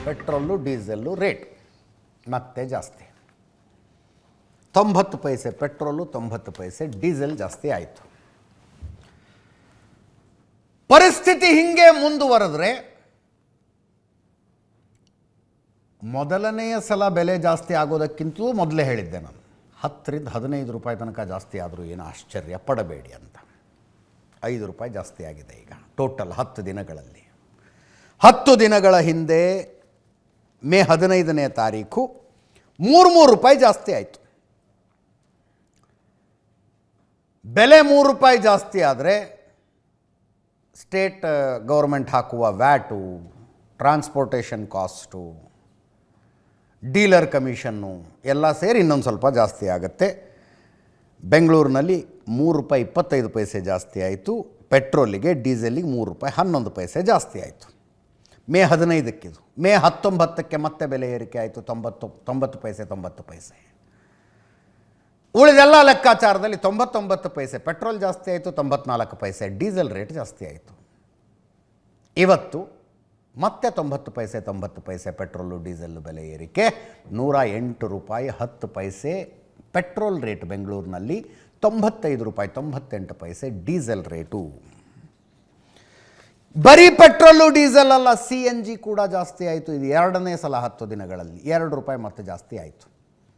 Petrol diesel rate ಮತ್ತೆ ಜಾಸ್ತಿ. 90 ಪೈಸೆ petrol, 90 ಪೈಸೆ diesel ಜಾಸ್ತಿ ಆಯಿತು. ಪರಿಸ್ಥಿತಿ ಹಿಂಗೆ ಮುಂದುವರೆದ್ರೆ ಮೊದಲನೆಯ ಸಲ ಬೆಲೆ ಜಾಸ್ತಿ ಆಗೋದಕ್ಕಿಂತಲೂ ಮೊದಲೇ ಹೇಳಿದ್ದೆ ನಾನು, 10 ರಿಂದ 15 ರೂಪಾಯಿ ತನಕ ಜಾಸ್ತಿ ಆದರೂ ಏನು ಆಶ್ಚರ್ಯ ಪಡಬೇಡಿ ಅಂತ. 5 ರೂಪಾಯಿ ಜಾಸ್ತಿ ಆಗಿದೆ ಈಗ ಟೋಟಲ್ 10 ದಿನಗಳಲ್ಲಿ. 10 ದಿನಗಳ ಹಿಂದೆ ಮೇ 15ನೇ ತಾರೀಕು 3 ರೂಪಾಯಿ ಜಾಸ್ತಿ ಆಯಿತು. ಬೆಲೆ 3 ರೂಪಾಯಿ ಜಾಸ್ತಿ ಆದರೆ ಸ್ಟೇಟ್ ಗೌರ್ಮೆಂಟ್ ಹಾಕುವ watt, transportation cost, dealer commission ಎಲ್ಲ ಸೇರಿ ಇನ್ನೊಂದು ಸ್ವಲ್ಪ ಜಾಸ್ತಿ ಆಗುತ್ತೆ. ಬೆಂಗಳೂರಿನಲ್ಲಿ 3 ರೂಪಾಯಿ 25 ಪೈಸೆ ಜಾಸ್ತಿ ಆಯಿತು. ಪೆಟ್ರೋಲಿಗೆ ಡೀಸೆಲಿಗೆ 3 ರೂಪಾಯಿ 11 ಪೈಸೆ ಜಾಸ್ತಿ ಆಯಿತು. ಮೇ 15ಕ್ಕಿದು. ಮೇ 19ಕ್ಕೆ ಮತ್ತೆ ಬೆಲೆ ಏರಿಕೆ ಆಯಿತು, 90 ಪೈಸೆ 90 ಪೈಸೆ. ಉಳಿದೆಲ್ಲ ಲೆಕ್ಕಾಚಾರದಲ್ಲಿ 99 ಪೈಸೆ ಪೆಟ್ರೋಲ್ ಜಾಸ್ತಿ ಆಯಿತು, 94 ಪೈಸೆ ಡೀಸೆಲ್ ರೇಟ್ ಜಾಸ್ತಿ ಆಯಿತು. ಇವತ್ತು ಮತ್ತೆ 90 ಪೈಸೆ 90 ಪೈಸೆ ಪೆಟ್ರೋಲು ಡೀಸೆಲ್ ಬೆಲೆ ಏರಿಕೆ, 108 ರೂಪಾಯಿ 10 ಪೈಸೆ ಪೆಟ್ರೋಲ್ ರೇಟ್ ಬೆಂಗಳೂರಿನಲ್ಲಿ, 95 ರೂಪಾಯಿ 98 ಪೈಸೆ ಡೀಸೆಲ್ ರೇಟು. ಬರೀ ಪೆಟ್ರೋಲು ಡೀಸೆಲ್ ಅಲ್ಲ, CNG ಕೂಡ ಜಾಸ್ತಿ ಆಯಿತು. ಇದು 2ನೇ ಸಲ 10 ದಿನಗಳಲ್ಲಿ 2 ರೂಪಾಯಿ ಮತ್ತೆ ಜಾಸ್ತಿ ಆಯಿತು.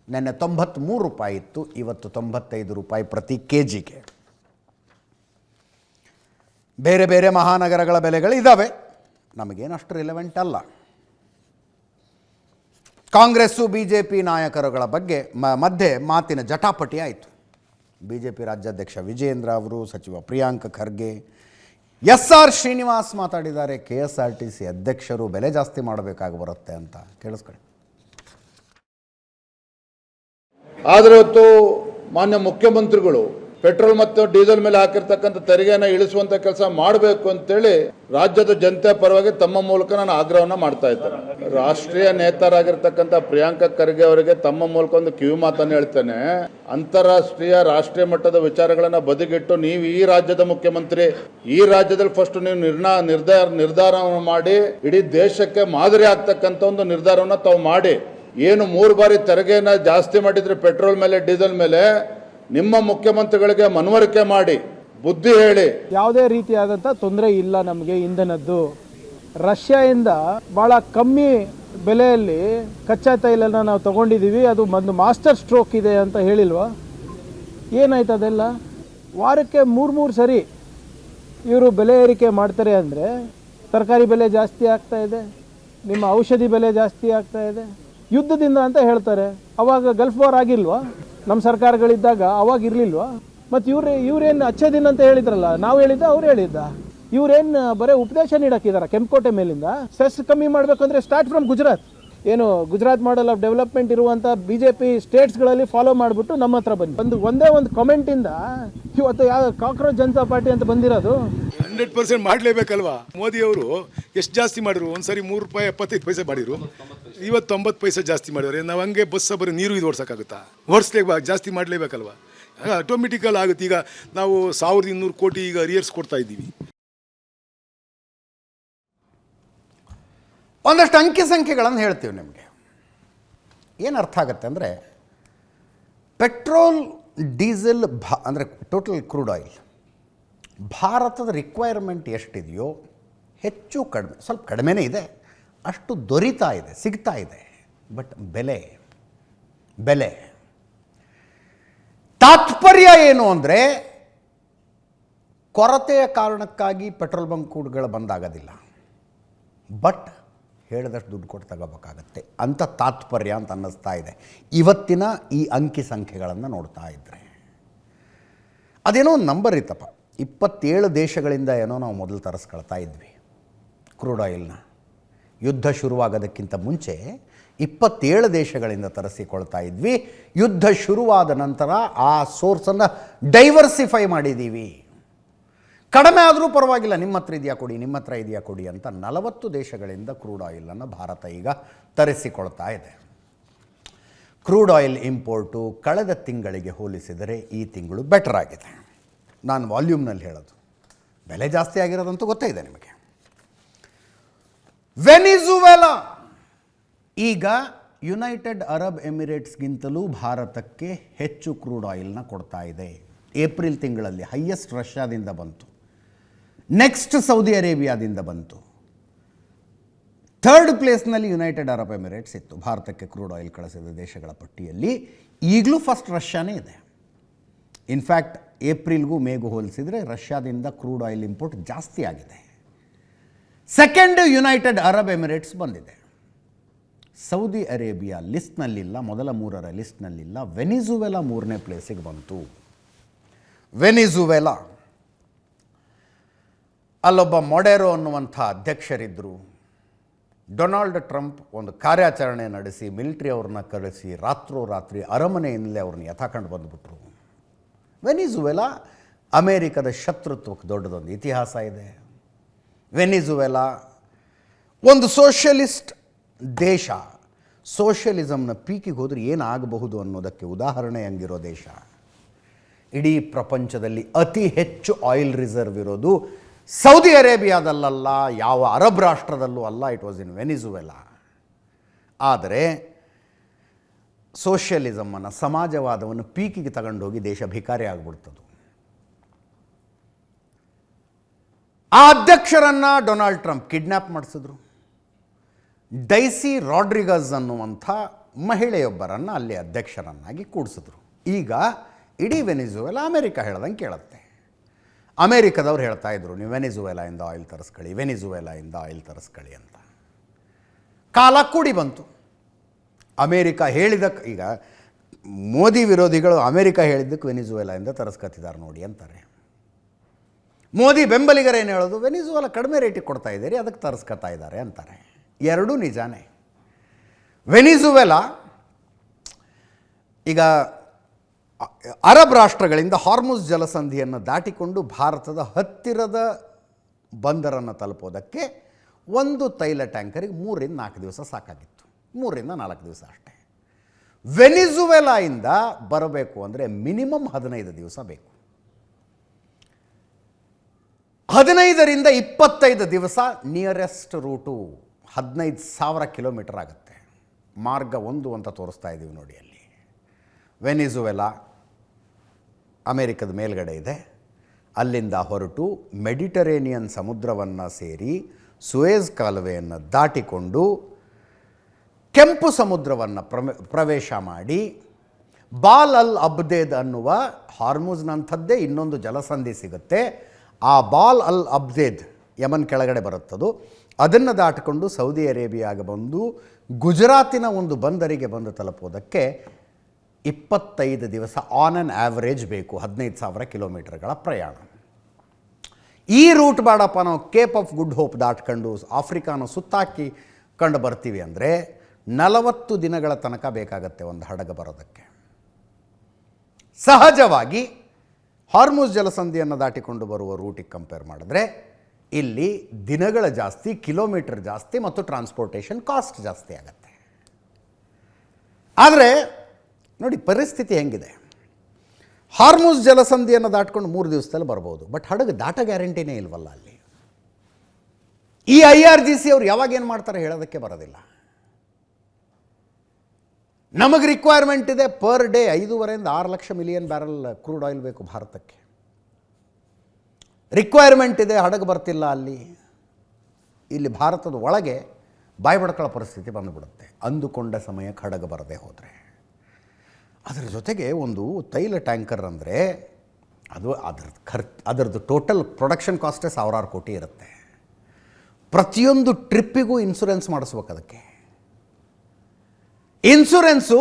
ನೆನ್ನೆ 93 ರೂಪಾಯಿ ಇತ್ತು, ಇವತ್ತು 95 ರೂಪಾಯಿ ಪ್ರತಿ ಕೆಜಿಗೆ. ಬೇರೆ ಬೇರೆ ಮಹಾನಗರಗಳ ಬೆಲೆಗಳು ಇದ್ದಾವೆ, ನಮಗೇನಷ್ಟು ರಿಲೆವೆಂಟ್ ಅಲ್ಲ. ಕಾಂಗ್ರೆಸ್ಸು BJP ನಾಯಕರುಗಳ ಬಗ್ಗೆ ಮಧ್ಯೆ ಮಾತಿನ ಜಟಾಪಟಿ ಆಯಿತು. BJP ರಾಜ್ಯಾಧ್ಯಕ್ಷ ವಿಜೇಂದ್ರ ಅವರು, ಸಚಿವ ಪ್ರಿಯಾಂಕ್ ಖರ್ಗೆ, SR ಶ್ರೀನಿವಾಸ್ ಮಾತಾಡಿದ್ದಾರೆ. KSRTC ಅಧ್ಯಕ್ಷರು ಬೆಲೆ ಜಾಸ್ತಿ ಮಾಡಬೇಕಾಗಿ ಬರುತ್ತೆ ಅಂತ. ಕೇಳಿಸ್ಕೊಳ್ಳಿ. ಆದರೆ ಇವತ್ತು ಮಾನ್ಯ ಮುಖ್ಯಮಂತ್ರಿಗಳು ಪೆಟ್ರೋಲ್ ಮತ್ತು ಡೀಸೆಲ್ ಮೇಲೆ ಹಾಕಿರ್ತಕ್ಕಂಥ ತೆರಿಗೆಯನ್ನು ಇಳಿಸುವಂತ ಕೆಲಸ ಮಾಡಬೇಕು ಅಂತೇಳಿ ರಾಜ್ಯದ ಜನತೆ ಪರವಾಗಿ ತಮ್ಮ ಮೂಲಕ ನಾನು ಆಗ್ರಹವನ್ನ ಮಾಡ್ತಾ ಇದ್ದೇನೆ. ರಾಷ್ಟ್ರೀಯ ನೇತಾರಾಗಿರ್ತಕ್ಕಂಥ ಪ್ರಿಯಾಂಕ ಖರ್ಗೆ ಅವರಿಗೆ ತಮ್ಮ ಮೂಲಕ ಒಂದು ಕಿವಿ ಮಾತನ್ನು ಹೇಳ್ತೇನೆ. ಅಂತಾರಾಷ್ಟ್ರೀಯ ರಾಷ್ಟ್ರೀಯ ಮಟ್ಟದ ವಿಚಾರಗಳನ್ನ ಬದಿಗಿಟ್ಟು ನೀವು ಈ ರಾಜ್ಯದ ಮುಖ್ಯಮಂತ್ರಿ, ಈ ರಾಜ್ಯದಲ್ಲಿ ಫಸ್ಟ್ ನೀವು ನಿರ್ಧಾರವನ್ನು ಮಾಡಿ ಇಡೀ ದೇಶಕ್ಕೆ ಮಾದರಿ ಆಗ್ತಕ್ಕಂಥ ಒಂದು ನಿರ್ಧಾರವನ್ನ ತಾವು ಮಾಡಿ. ಏನು 3 ಬಾರಿ ತೆರಿಗೆಯನ್ನ ಜಾಸ್ತಿ ಮಾಡಿದ್ರೆ ಪೆಟ್ರೋಲ್ ಮೇಲೆ ಡೀಸೆಲ್ ಮೇಲೆ, ನಿಮ್ಮ ಮುಖ್ಯಮಂತ್ರಿಗಳಿಗೆ ಮನವರಿಕೆ ಮಾಡಿ ಬುದ್ಧಿ ಹೇಳಿ. ಯಾವುದೇ ರೀತಿಯಾದಂಥ ತೊಂದರೆ ಇಲ್ಲ ನಮಗೆ ಇಂಧನದ್ದು. ರಷ್ಯಾದಿಂದ ಬಹಳ ಕಮ್ಮಿ ಬೆಲೆಯಲ್ಲಿ ಕಚ್ಚಾ ತೈಲನ ನಾವು ತಗೊಂಡಿದ್ದೀವಿ, ಅದು ಒಂದು ಮಾಸ್ಟರ್ ಸ್ಟ್ರೋಕ್ ಇದೆ ಅಂತ ಹೇಳಿಲ್ವಾ? ಏನಾಯ್ತು ಅದೆಲ್ಲ? ವಾರಕ್ಕೆ 3 ಸರಿ ಇವರು ಬೆಲೆ ಏರಿಕೆ ಮಾಡ್ತಾರೆ ಅಂದರೆ ತರಕಾರಿ ಬೆಲೆ ಜಾಸ್ತಿ ಆಗ್ತಾ ಇದೆ, ನಿಮ್ಮ ಔಷಧಿ ಬೆಲೆ ಜಾಸ್ತಿ ಆಗ್ತಾ ಇದೆ, ಯುದ್ಧದಿಂದ ಅಂತ ಹೇಳ್ತಾರೆ. ಅವಾಗ ಗಲ್ಫ್ ವಾರ್ ಆಗಿಲ್ವಾ? ನಮ್ಮ ಸರ್ಕಾರಗಳಿದ್ದಾಗ ಅವಾಗ ಇರಲಿಲ್ವಾ? ಮತ್ತು ಇವ್ರೇನು ಅಚ್ಚೇ ದಿನ ಅಂತ ಹೇಳಿದ್ರಲ್ಲ, ನಾವು ಹೇಳಿದ್ದ ಅವ್ರು ಹೇಳಿದ್ದ? ಇವ್ರೇನು ಬರೀ ಉಪದೇಶ ನೀಡಕ್ಕಿದಾರ ಕೆಂಪಕೋಟೆ ಮೇಲಿಂದ? ಸೆಸ್ ಕಮ್ಮಿ ಮಾಡಬೇಕಂದ್ರೆ ಸ್ಟಾರ್ಟ್ ಫ್ರಮ್ ಗುಜರಾತ್. ಏನು ಗುಜರಾತ್ ಮಾಡೆಲ್ ಆಫ್ ಡೆವಲಪ್ಮೆಂಟ್ ಇರುವಂಥ BJP ಸ್ಟೇಟ್ಸ್ಗಳಲ್ಲಿ ಫಾಲೋ ಮಾಡಿಬಿಟ್ಟು ನಮ್ಮ ಹತ್ರ ಬಂದು ಒಂದೇ ಒಂದು ಕಮೆಂಟಿಂದ ಇವತ್ತು ಯಾವ ಕಾಕ್ರೋಚ್ ಜನತಾ ಪಾರ್ಟಿ ಅಂತ ಬಂದಿರೋದು. 100% ಮಾಡಲೇಬೇಕಲ್ವಾ? ಮೋದಿ ಅವರು ಎಷ್ಟು ಜಾಸ್ತಿ ಮಾಡಿದ್ರು? ಒಂದ್ಸರಿ 3 ರೂಪಾಯಿ 75 ಪೈಸೆ ಮಾಡಿದ್ರು, ಇವತ್ತು 90 ಪೈಸೆ ಜಾಸ್ತಿ ಮಾಡಿದ್ರೆ ನಾವು ಹಂಗೆ ಬಸ್ ಬರೀ ನೀರು ಇದು ಓಡಿಸೋಕ್ಕಾಗುತ್ತಾ? ಜಾಸ್ತಿ ಮಾಡಲೇಬೇಕಲ್ವಾ? ಆಟೋಮೆಟಿಕಲ್ ಆಗುತ್ತೆ. ಈಗ ನಾವು 1200 ಕೋಟಿ ಈಗ ಅರಿಯರ್ಸ್ ಕೊಡ್ತಾ ಇದ್ದೀವಿ. ಒಂದಷ್ಟು ಅಂಕಿ ಸಂಖ್ಯೆಗಳನ್ನು ಹೇಳ್ತೀವಿ ನಿಮಗೆ. ಏನು ಅರ್ಥ ಆಗುತ್ತೆ ಅಂದರೆ, ಪೆಟ್ರೋಲ್ ಡೀಸೆಲ್ ಅಂದರೆ ಟೋಟಲ್ ಕ್ರೂಡ್ ಆಯಿಲ್ ಭಾರತದ ರಿಕ್ವೈರ್ಮೆಂಟ್ ಎಷ್ಟಿದೆಯೋ ಹೆಚ್ಚು ಕಡಿಮೆ, ಸ್ವಲ್ಪ ಕಡಿಮೆನೇ ಇದೆ, ಅಷ್ಟು ದೊರೀತಾ ಇದೆ, ಸಿಗ್ತಾ ಇದೆ. ಬಟ್ ಬೆಲೆ ತಾತ್ಪರ್ಯ ಏನು ಅಂದರೆ, ಕೊರತೆಯ ಕಾರಣಕ್ಕಾಗಿ ಪೆಟ್ರೋಲ್ ಬಂಕ್ಗಳು ಬಂದಾಗೋದಿಲ್ಲ, ಬಟ್ ಹೇಳಿದಷ್ಟು ದುಡ್ಡು ಕೊಟ್ಟು ತಗೋಬೇಕಾಗತ್ತೆ ಅಂತ ತಾತ್ಪರ್ಯ ಅಂತ ಅನ್ನಿಸ್ತಾ ಇದೆ ಇವತ್ತಿನ ಈ ಅಂಕಿ ಸಂಖ್ಯೆಗಳನ್ನು ನೋಡ್ತಾ ಇದ್ದರೆ. ಅದೇನೋ ಒಂದು ನಂಬರ್ ಇತ್ತಪ್ಪ, 27 ದೇಶಗಳಿಂದ ಏನೋ ನಾವು ಮೊದಲು ತರಿಸ್ಕೊಳ್ತಾ ಇದ್ವಿ ಕ್ರೂಡ್ ಆಯಿಲ್ನ. ಯುದ್ಧ ಶುರುವಾಗೋದಕ್ಕಿಂತ ಮುಂಚೆ 27 ದೇಶಗಳಿಂದ ತರಿಸಿಕೊಳ್ತಾ ಇದ್ವಿ. ಯುದ್ಧ ಶುರುವಾದ ನಂತರ ಆ ಸೋರ್ಸನ್ನು ಡೈವರ್ಸಿಫೈ ಮಾಡಿದ್ದೀವಿ. ಕಡಿಮೆ ಆದರೂ ಪರವಾಗಿಲ್ಲ, ನಿಮ್ಮ ಹತ್ರ ಇದೆಯಾ ಕೊಡಿ, ನಿಮ್ಮ ಹತ್ರ ಇದೆಯಾ ಕೊಡಿ ಅಂತ 40 ದೇಶಗಳಿಂದ ಕ್ರೂಡ್ ಆಯಿಲನ್ನು ಭಾರತ ಈಗ ತರಿಸಿಕೊಳ್ತಾ ಇದೆ. ಕ್ರೂಡ್ ಆಯಿಲ್ ಇಂಪೋರ್ಟು ಕಳೆದ ತಿಂಗಳಿಗೆ ಹೋಲಿಸಿದರೆ ಈ ತಿಂಗಳು ಬೆಟರ್ ಆಗಿದೆ. ನಾನು ವಾಲ್ಯೂಮ್ನಲ್ಲಿ ಹೇಳೋದು, ಬೆಲೆ ಜಾಸ್ತಿ ಆಗಿರೋದಂತೂ ಗೊತ್ತೇ ಇದೆ ನಿಮಗೆ. ವೆನಿಜುವೆಲಾ ಈಗ ಯುನೈಟೆಡ್ ಅರಬ್ ಎಮಿರೇಟ್ಸ್ಗಿಂತಲೂ ಭಾರತಕ್ಕೆ ಹೆಚ್ಚು ಕ್ರೂಡ್ ಆಯಿಲ್ನ ಕೊಡ್ತಾ ಇದೆ. ಏಪ್ರಿಲ್ ತಿಂಗಳಲ್ಲಿ ಹೈಯೆಸ್ಟ್ ರಷ್ಯಾದಿಂದ ಬಂತು, ನೆಕ್ಸ್ಟ್ ಸೌದಿ ಅರೇಬಿಯಾದಿಂದ ಬಂತು, ಥರ್ಡ್ ಪ್ಲೇಸ್ನಲ್ಲಿ ಯುನೈಟೆಡ್ ಅರಬ್ ಎಮಿರೇಟ್ಸ್ ಇತ್ತು ಭಾರತಕ್ಕೆ ಕ್ರೂಡ್ ಆಯಿಲ್ ಕಳಿಸಿದ ದೇಶಗಳ ಪಟ್ಟಿಯಲ್ಲಿ. ಈಗಲೂ ಫಸ್ಟ್ ರಷ್ಯಾನೇ ಇದೆ. ಇನ್ಫ್ಯಾಕ್ಟ್ ಏಪ್ರಿಲ್ಗೂ ಮೇಗೂ ಹೋಲಿಸಿದರೆ ರಷ್ಯಾದಿಂದ ಕ್ರೂಡ್ ಆಯಿಲ್ ಇಂಪೋರ್ಟ್ ಜಾಸ್ತಿ ಆಗಿದೆ. ಸೆಕೆಂಡ್ ಯುನೈಟೆಡ್ ಅರಬ್ ಎಮಿರೇಟ್ಸ್ ಬಂದಿದೆ. ಸೌದಿ ಅರೇಬಿಯಾ ಲಿಸ್ಟ್ನಲ್ಲಿಲ್ಲ, ಮೊದಲ 3ರ ಲಿಸ್ಟ್ನಲ್ಲಿಲ್ಲ. ವೆನಿಜುವೆಲಾ 3ನೇ ಪ್ಲೇಸಿಗೆ ಬಂತು. ವೆನಿಜುವೆಲಾ ಅಲ್ಲೊಬ್ಬ ಮೊಡೆರೋ ಅನ್ನುವಂಥ ಅಧ್ಯಕ್ಷರಿದ್ದರು. ಡೊನಾಲ್ಡ್ ಟ್ರಂಪ್ ಒಂದು ಕಾರ್ಯಾಚರಣೆ ನಡೆಸಿ ಮಿಲಿಟ್ರಿ ಅವ್ರನ್ನ ಕರೆಸಿ ರಾತ್ರೋರಾತ್ರಿ ಅರಮನೆಯಿಂದಲೇ ಅವ್ರನ್ನ ಯಥಾಕಂಡು ಬಂದುಬಿಟ್ರು. ವೆನಿಜುವೆಲಾ ಅಮೇರಿಕದ ಶತ್ರುತ್ವಕ್ಕೆ ದೊಡ್ಡದೊಂದು ಇತಿಹಾಸ ಇದೆ. ವೆನಿಜುವೆಲಾ ಒಂದು ಸೋಷಿಯಲಿಸ್ಟ್ ದೇಶ. ಸೋಷಿಯಲಿಸಮ್ನ ಪೀಕಿಗೆ ಹೋದರೆ ಏನಾಗಬಹುದು ಅನ್ನೋದಕ್ಕೆ ಉದಾಹರಣೆ ಹಂಗಿರೋ ದೇಶ. ಇಡೀ ಪ್ರಪಂಚದಲ್ಲಿ ಅತಿ ಹೆಚ್ಚು ಆಯಿಲ್ ರಿಸರ್ವ್ ಇರೋದು ಸೌದಿ ಅರೇಬಿಯಾದಲ್ಲ, ಯಾವ ಅರಬ್ ರಾಷ್ಟ್ರದಲ್ಲೂ ಅಲ್ಲ. It was in Venezuela. ಆದರೆ ಸೋಷಿಯಲಿಸಮನ್ನು, ಸಮಾಜವಾದವನ್ನು ಪೀಕಿಗೆ ತಗೊಂಡೋಗಿ ದೇಶ ಭಿಕಾರಿ ಆಗಿಬಿಡ್ತದು. ಆ ಅಧ್ಯಕ್ಷರನ್ನು ಡೊನಾಲ್ಡ್ ಟ್ರಂಪ್ ಕಿಡ್ನ್ಯಾಪ್ ಮಾಡಿಸಿದ್ರು. ಡೈಸಿ ರಾಡ್ರಿಗಸ್ ಅನ್ನುವಂಥ ಮಹಿಳೆಯೊಬ್ಬರನ್ನು ಅಲ್ಲಿ ಅಧ್ಯಕ್ಷರನ್ನಾಗಿ ಕೂಡಿಸಿದ್ರು. ಈಗ ಇಡೀ ವೆನಿಜುವೆಲಾ ಅಮೇರಿಕ ಹೇಳ್ದಂಗೆ ಕೇಳುತ್ತೆ. ಅಮೇರಿಕದವ್ರು ಹೇಳ್ತಾ ಇದ್ರು, ನೀವು ವೆನಿಜುವೆಲಾಯಿಂದ ಆಯಿಲ್ ತರಿಸ್ಕೊಳ್ಳಿ, ವೆನಿಜುವೆಲಾಯಿಂದ ಆಯಿಲ್ ತರಿಸ್ಕೊಳ್ಳಿ ಅಂತ. ಕಾಲ ಕೂಡಿ ಬಂತು. ಅಮೇರಿಕ ಹೇಳಿದ್ದಕ್ಕೆ, ಈಗ ಮೋದಿ ವಿರೋಧಿಗಳು ಅಮೇರಿಕ ಹೇಳಿದ್ದಕ್ಕೆ ವೆನಿಜುವೆಲಾಯಿಂದ ತರಿಸ್ಕೊತಿದ್ದಾರೆ ನೋಡಿ ಅಂತಾರೆ. ಮೋದಿ ಬೆಂಬಲಿಗರು ಏನು ಹೇಳೋದು, ವೆನಿಜುವೆಲಾ ಕಡಿಮೆ ರೇಟಿಗೆ ಕೊಡ್ತಾ ಇದ್ದೀರಿ, ಅದಕ್ಕೆ ತರಿಸ್ಕೊತಾ ಇದ್ದಾರೆ ಅಂತಾರೆ. ಎರಡೂ ನಿಜಾನೇ. ವೆನಿಜುವೆಲಾ ಈಗ ಅರಬ್ ರಾಷ್ಟ್ರಗಳಿಂದ ಹಾರ್ಮುಜ್ ಜಲಸಂಧಿಯನ್ನು ದಾಟಿಕೊಂಡು ಭಾರತದ ಹತ್ತಿರದ ಬಂದರನ್ನು ತಲುಪೋದಕ್ಕೆ ಒಂದು ತೈಲ ಟ್ಯಾಂಕರಿಗೆ 3ರಿಂದ 4 ದಿವಸ ಸಾಕಾಗಿತ್ತು. 3ರಿಂದ 4 ದಿವಸ ಅಷ್ಟೇ. ವೆನಿಜುವೆಲಾಯಿಂದ ಬರಬೇಕು ಅಂದರೆ ಮಿನಿಮಮ್ 15 ದಿವಸ ಬೇಕು. 15ರಿಂದ 25 ದಿವಸ ನಿಯರೆಸ್ಟ್ ರೂಟು 15,000 ಕಿಲೋಮೀಟರ್ ಆಗುತ್ತೆ. ಮಾರ್ಗ 1 ಅಂತ ತೋರಿಸ್ತಾ ಇದ್ದೀವಿ ನೋಡಿ ಅಲ್ಲಿ. ವೆನಿಜುವೆಲಾ ಅಮೇರಿಕದ ಮೇಲ್ಗಡೆ ಇದೆ. ಅಲ್ಲಿಂದ ಹೊರಟು ಮೆಡಿಟರೇನಿಯನ್ ಸಮುದ್ರವನ್ನು ಸೇರಿ ಸುಯೇಜ್ ಕಾಲುವೆಯನ್ನು ದಾಟಿಕೊಂಡು ಕೆಂಪು ಸಮುದ್ರವನ್ನು ಪ್ರವೇಶ ಮಾಡಿ ಬಾಲ್ ಅಲ್ ಅಬ್ದೇದ್ ಅನ್ನುವ ಹಾರ್ಮುಜ್ನಂಥದ್ದೇ ಇನ್ನೊಂದು ಜಲಸಂಧಿ ಸಿಗುತ್ತೆ. ಆ ಬಾಲ್ ಅಲ್ ಅಬ್ದೇದ್ ಯಮನ್ ಕೆಳಗಡೆ ಬರುತ್ತದು. ಅದನ್ನು ದಾಟಿಕೊಂಡು ಸೌದಿ ಅರೇಬಿಯಾಗೆ ಬಂದು ಗುಜರಾತಿನ ಒಂದು ಬಂದರಿಗೆ ಬಂದು ತಲುಪೋದಕ್ಕೆ 25 ದಿವಸ ಆನ್ ಆನ್ ಆ್ಯಾವ್ರೇಜ್ ಬೇಕು. 15,000 ಕಿಲೋಮೀಟರ್ಗಳ ಪ್ರಯಾಣ. ಈ ರೂಟ್ ಬೇಡಪ್ಪ, ನಾವು ಕೇಪ್ ಆಫ್ ಗುಡ್ ಹೋಪ್ ದಾಟ್ಕೊಂಡು ಆಫ್ರಿಕಾನ ಸುತ್ತಾಕಿ ಕಂಡು ಬರ್ತೀವಿ ಅಂದರೆ 40 ದಿನಗಳ ತನಕ ಬೇಕಾಗತ್ತೆ ಒಂದು ಹಡಗು ಬರೋದಕ್ಕೆ. ಸಹಜವಾಗಿ ಹಾರ್ಮುಜ್ ಜಲಸಂಧಿಯನ್ನು ದಾಟಿಕೊಂಡು ಬರುವ ರೂಟಿಗೆ ಕಂಪೇರ್ ಮಾಡಿದ್ರೆ ಇಲ್ಲಿ ದಿನಗಳ ಜಾಸ್ತಿ, ಕಿಲೋಮೀಟರ್ ಜಾಸ್ತಿ ಮತ್ತು ಟ್ರಾನ್ಸ್ಪೋರ್ಟೇಷನ್ ಕಾಸ್ಟ್ ಜಾಸ್ತಿ ಆಗುತ್ತೆ. ಆದರೆ ನೋಡಿ ಪರಿಸ್ಥಿತಿ ಹೆಂಗಿದೆ. ಹಾರ್ಮುಜ್ ಜಲಸಂಧಿಯನ್ನು ದಾಟ್ಕೊಂಡು 3 ದಿವಸದಲ್ಲಿ ಬರ್ಬೋದು, ಬಟ್ ಹಡಗು ದಾಟ ಗ್ಯಾರಂಟಿನೇ ಇಲ್ವಲ್ಲ ಅಲ್ಲಿ. ಈ IRGC ಅವ್ರು ಯಾವಾಗ ಏನು ಮಾಡ್ತಾರೆ ಹೇಳೋದಕ್ಕೆ ಬರೋದಿಲ್ಲ. ನಮಗೆ ರಿಕ್ವೈರ್ಮೆಂಟ್ ಇದೆ ಪರ್ ಡೇ 5.5ರಿಂದ 6 lakh million barrel crude oil ಬೇಕು ಭಾರತಕ್ಕೆ. ರಿಕ್ವೈರ್ಮೆಂಟ್ ಇದೆ, ಹಡಗು ಬರ್ತಿಲ್ಲ ಅಲ್ಲಿ. ಇಲ್ಲಿ ಭಾರತದ ಒಳಗೆ ಬಾಯಿ ಬಡ್ಕೊಳ್ಳೋ ಪರಿಸ್ಥಿತಿ ಬಂದುಬಿಡುತ್ತೆ ಅಂದುಕೊಂಡ ಸಮಯಕ್ಕೆ ಹಡಗು ಬರದೇ ಹೋದರೆ. ಅದರ ಜೊತೆಗೆ ಒಂದು ತೈಲ ಟ್ಯಾಂಕರ್ ಅಂದರೆ ಅದು ಅದರದ್ದು ಟೋಟಲ್ ಪ್ರೊಡಕ್ಷನ್ ಕಾಸ್ಟೇ 1,000 ಕೋಟಿ ಇರುತ್ತೆ. ಪ್ರತಿಯೊಂದು ಟ್ರಿಪ್ಪಿಗೂ ಇನ್ಶೂರೆನ್ಸ್ ಮಾಡಿಸ್ಬೇಕು. ಅದಕ್ಕೆ ಇನ್ಶೂರೆನ್ಸು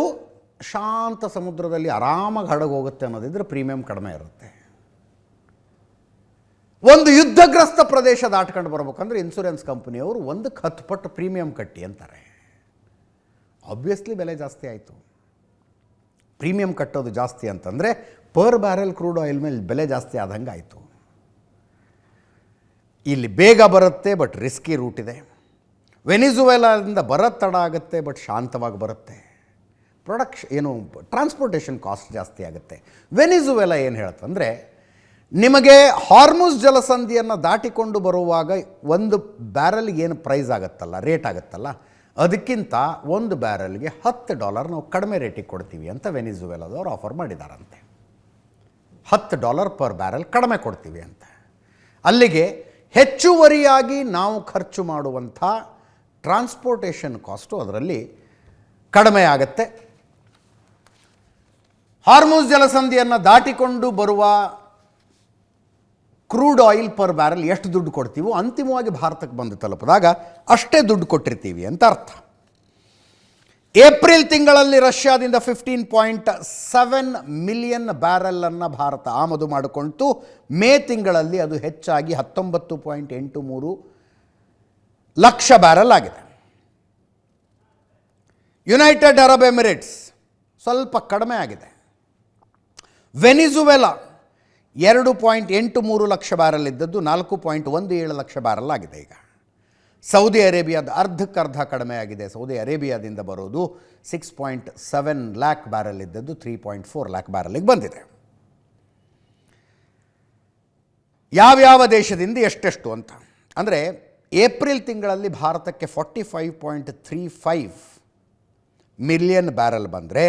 ಶಾಂತ ಸಮುದ್ರದಲ್ಲಿ ಆರಾಮಾಗಿ ಹಡಗು ಹೋಗುತ್ತೆ ಅನ್ನೋದಿದ್ರೆ ಪ್ರೀಮಿಯಂ ಕಡಿಮೆ ಇರುತ್ತೆ. ಒಂದು ಯುದ್ಧಗ್ರಸ್ತ ಪ್ರದೇಶ ದಾಟ್ಕೊಂಡು ಬರ್ಬೇಕಂದ್ರೆ ಇನ್ಶೂರೆನ್ಸ್ ಕಂಪನಿಯವರು 10 ಪಟ್ಟು ಪ್ರೀಮಿಯಂ ಕಟ್ಟಿ ಅಂತಾರೆ. ಆಬ್ವಿಯಸ್ಲಿ ಬೆಲೆ ಜಾಸ್ತಿ ಆಯಿತು. ಪ್ರೀಮಿಯಂ ಕಟ್ಟೋದು ಜಾಸ್ತಿ ಅಂತಂದರೆ ಪರ್ ಬ್ಯಾರೆಲ್ ಕ್ರೂಡ್ ಆಯಿಲ್ ಮೇಲೆ ಬೆಲೆ ಜಾಸ್ತಿ ಆದಂಗೆ ಆಯಿತು. ಇಲ್ಲಿ ಬೇಗ ಬರುತ್ತೆ ಬಟ್ ರಿಸ್ಕಿ ರೂಟ್ ಇದೆ. ವೆನಿಜುವೆಲಾದಿಂದ ಬರೋದು ತಡ ಆಗುತ್ತೆ ಬಟ್ ಶಾಂತವಾಗಿ ಬರುತ್ತೆ. ಟ್ರಾನ್ಸ್ಪೋರ್ಟೇಷನ್ ಕಾಸ್ಟ್ ಜಾಸ್ತಿ ಆಗುತ್ತೆ. ವೆನಿಜುವೆಲಾ ಏನು ಹೇಳ್ತಂದರೆ ನಿಮಗೆ ಹಾರ್ಮುಜ್ ಜಲಸಂಧಿಯನ್ನು ದಾಟಿಕೊಂಡು ಬರುವಾಗ ಒಂದು ಬ್ಯಾರಲ್ಗೆ ಏನು ಪ್ರೈಸ್ ಆಗುತ್ತಲ್ಲ, ರೇಟ್ ಆಗುತ್ತಲ್ಲ, ಅದಕ್ಕಿಂತ ಒಂದು ಬ್ಯಾರಲ್ಗೆ $10 ನಾವು ಕಡಿಮೆ ರೇಟಿಗೆ ಕೊಡ್ತೀವಿ ಅಂತ ವೆನಿಜುವೆಲಾದವ್ರು ಆಫರ್ ಮಾಡಿದಾರಂತೆ. $10 ಪರ್ ಬ್ಯಾರಲ್ ಕಡಿಮೆ ಕೊಡ್ತೀವಿ ಅಂತ. ಅಲ್ಲಿಗೆ ಹೆಚ್ಚುವರಿಯಾಗಿ ನಾವು ಖರ್ಚು ಮಾಡುವಂಥ ಟ್ರಾನ್ಸ್ಪೋರ್ಟೇಷನ್ ಕಾಸ್ಟು ಅದರಲ್ಲಿ ಕಡಿಮೆ ಆಗುತ್ತೆ. ಹಾರ್ಮುಜ್ ಜಲಸಂಧಿಯನ್ನು ದಾಟಿಕೊಂಡು ಬರುವ ಕ್ರೂಡ್ ಆಯಿಲ್ ಪರ್ ಬ್ಯಾರಲ್ ಎಷ್ಟು ದುಡ್ಡು ಕೊಡ್ತೀವೋ ಅಂತಿಮವಾಗಿ ಭಾರತಕ್ಕೆ ಬಂದು ತಲುಪಿದಾಗ ಅಷ್ಟೇ ದುಡ್ಡು ಕೊಟ್ಟಿರ್ತೀವಿ ಅಂತ ಅರ್ಥ. ಏಪ್ರಿಲ್ ತಿಂಗಳಲ್ಲಿ ರಷ್ಯಾದಿಂದ 15.7 ಮಿಲಿಯನ್ ಬ್ಯಾರಲನ್ನು ಭಾರತ ಆಮದು ಮಾಡಿಕೊಂಡು ಮೇ ತಿಂಗಳಲ್ಲಿ ಅದು ಹೆಚ್ಚಾಗಿ 19.83 ಲಕ್ಷ ಬ್ಯಾರಲ್ ಆಗಿದೆ. ಯುನೈಟೆಡ್ ಅರಬ್ ಎಮಿರೇಟ್ಸ್ ಸ್ವಲ್ಪ ಕಡಿಮೆ ಆಗಿದೆ. ವೆನಿಜುವೆಲಾ 2.83 ಲಕ್ಷ ಬ್ಯಾರಲ್ ಇದ್ದದ್ದು 4.17 ಲಕ್ಷ ಬ್ಯಾರಲ್ ಆಗಿದೆ ಈಗ. ಸೌದಿ ಅರೇಬಿಯಾದ ಅರ್ಧಕ್ಕರ್ಧ ಕಡಿಮೆ ಆಗಿದೆ. ಸೌದಿ ಅರೇಬಿಯಾದಿಂದ ಬರೋದು 6.7 ಲ್ಯಾಕ್ ಬ್ಯಾರಲ್ ಇದ್ದದ್ದು 3.4 ಲ್ಯಾಕ್ ಬ್ಯಾರಲ್ಗೆ ಬಂದಿದೆ. ಯಾವ್ಯಾವ ದೇಶದಿಂದ ಎಷ್ಟೆಷ್ಟು ಅಂತ ಅಂದರೆ ಏಪ್ರಿಲ್ ತಿಂಗಳಲ್ಲಿ ಭಾರತಕ್ಕೆ 45.35 ಮಿಲಿಯನ್ ಬ್ಯಾರಲ್ ಬಂದರೆ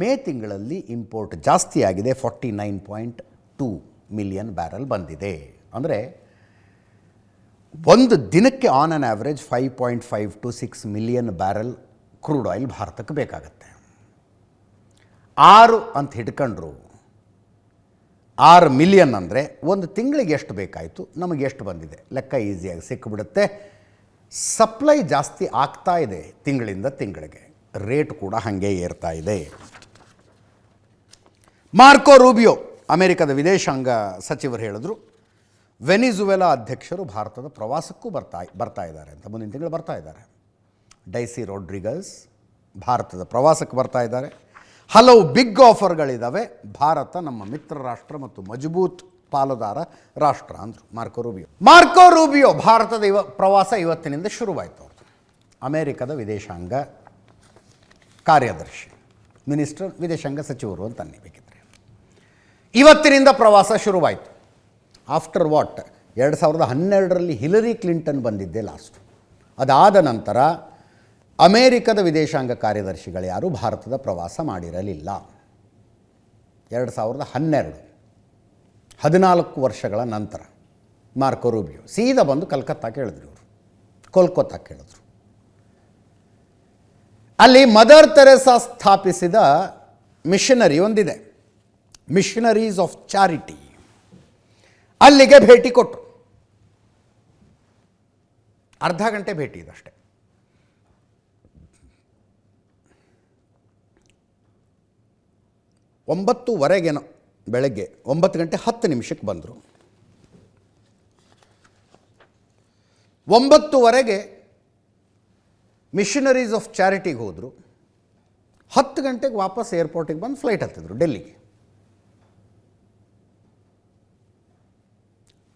ಮೇ ತಿಂಗಳಲ್ಲಿ ಇಂಪೋರ್ಟ್ ಜಾಸ್ತಿ ಆಗಿದೆ, 49.2 ಮಿಲಿಯನ್ ಬ್ಯಾರಲ್ ಬಂದಿದೆ. ಅಂದರೆ ಒಂದು ದಿನಕ್ಕೆ on on average 5.5 to 6 million barrel crude oil ಭಾರತಕ್ಕೆ ಬೇಕಾಗತ್ತೆ. 6 ಅಂತ ಹಿಡ್ಕೊಂಡ್ರು 6 ಮಿಲಿಯನ್ ಅಂದರೆ ಒಂದು ತಿಂಗಳಿಗೆ ಎಷ್ಟು ಬೇಕಾಯಿತು, ನಮಗೆ ಎಷ್ಟು ಬಂದಿದೆ ಲೆಕ್ಕ ಈಸಿಯಾಗಿ ಸಿಕ್ಕಿಬಿಡುತ್ತೆ. ಸಪ್ಲೈ ಜಾಸ್ತಿ ಆಗ್ತಾ ಇದೆ ತಿಂಗಳಿಂದ ತಿಂಗಳಿಗೆ, ರೇಟ್ ಕೂಡ ಹಾಗೆ ಏರ್ತಾ ಇದೆ. ಮಾರ್ಕೋ ರೂಬಿಯೋ ಅಮೆರಿಕದ ವಿದೇಶಾಂಗ ಸಚಿವರು ಹೇಳಿದ್ರು, ವೆನಿಜುವೆಲಾ ಅಧ್ಯಕ್ಷರು ಭಾರತದ ಪ್ರವಾಸಕ್ಕೂ ಬರ್ತಾ ಇದ್ದಾರೆ ಅಂತ. ಮುಂದಿನ ತಿಂಗಳು ಬರ್ತಾ ಇದ್ದಾರೆ. ಡೈಸಿ ರೋಡ್ರಿಗಸ್ ಭಾರತದ ಪ್ರವಾಸಕ್ಕೆ ಬರ್ತಾ ಇದ್ದಾರೆ. ಹಲವು ಬಿಗ್ ಆಫರ್ಗಳಿದ್ದಾವೆ. ಭಾರತ ನಮ್ಮ ಮಿತ್ರ ರಾಷ್ಟ್ರ ಮತ್ತು ಮಜಬೂತ್ ಪಾಲುದಾರ ರಾಷ್ಟ್ರ ಅಂದರು ಮಾರ್ಕೋ ರೂಬಿಯೋ ಭಾರತದ ಪ್ರವಾಸ ಇವತ್ತಿನಿಂದ ಶುರುವಾಯಿತು. ಅವ್ರದ್ದು ಅಮೇರಿಕದ ವಿದೇಶಾಂಗ ಕಾರ್ಯದರ್ಶಿ, ಮಿನಿಸ್ಟರ್, ವಿದೇಶಾಂಗ ಸಚಿವರು ಅಂತ ಅನ್ನಬೇಕಿದ್ರೆ ಇವತ್ತಿನಿಂದ ಪ್ರವಾಸ ಶುರುವಾಯಿತು. ಆಫ್ಟರ್ ವಾಟ್ 2012ರಲ್ಲಿ ಹಿಲರಿ ಕ್ಲಿಂಟನ್ ಬಂದಿದ್ದೆ ಲಾಸ್ಟ್. ಅದಾದ ನಂತರ ಅಮೇರಿಕದ ವಿದೇಶಾಂಗ ಕಾರ್ಯದರ್ಶಿಗಳು ಯಾರೂ ಭಾರತದ ಪ್ರವಾಸ ಮಾಡಿರಲಿಲ್ಲ. 2012 14 ವರ್ಷಗಳ ನಂತರ ಮಾರ್ಕೋ ರೂಬಿಯೋ ಸೀದಾ ಬಂದು ಕಲ್ಕತ್ತಾಕ್ಕೆ ಹೇಳಿದ್ರು. ಇವರು ಕೋಲ್ಕತ್ತಾಕ್ಕೆ ಹೇಳಿದ್ರು. ಅಲ್ಲಿ ಮದರ್ ತೆರೇಸಾ ಸ್ಥಾಪಿಸಿದ ಮಿಷನರಿ ಒಂದಿದೆ, ಮಿಷನರೀಸ್ ಆಫ್ ಚಾರಿಟಿ. ಅಲ್ಲಿಗೆ ಭೇಟಿ ಕೊಟ್ಟರು. ಅರ್ಧ ಗಂಟೆ ಭೇಟಿ ಇದಷ್ಟೇ. ಒಂಬತ್ತುವರೆಗೇನೋ ಬೆಳಗ್ಗೆ 9:10 ಬಂದರು. 9:00 ಮಿಷನರೀಸ್ ಆಫ್ ಚಾರಿಟಿಗೆ ಹೋದರು. 10 ಗಂಟೆಗೆ ವಾಪಸ್ ಏರ್ಪೋರ್ಟಿಗೆ ಬಂದು ಫ್ಲೈಟ್ ಹತ್ತಿದ್ರು ಡೆಲ್ಲಿಗೆ.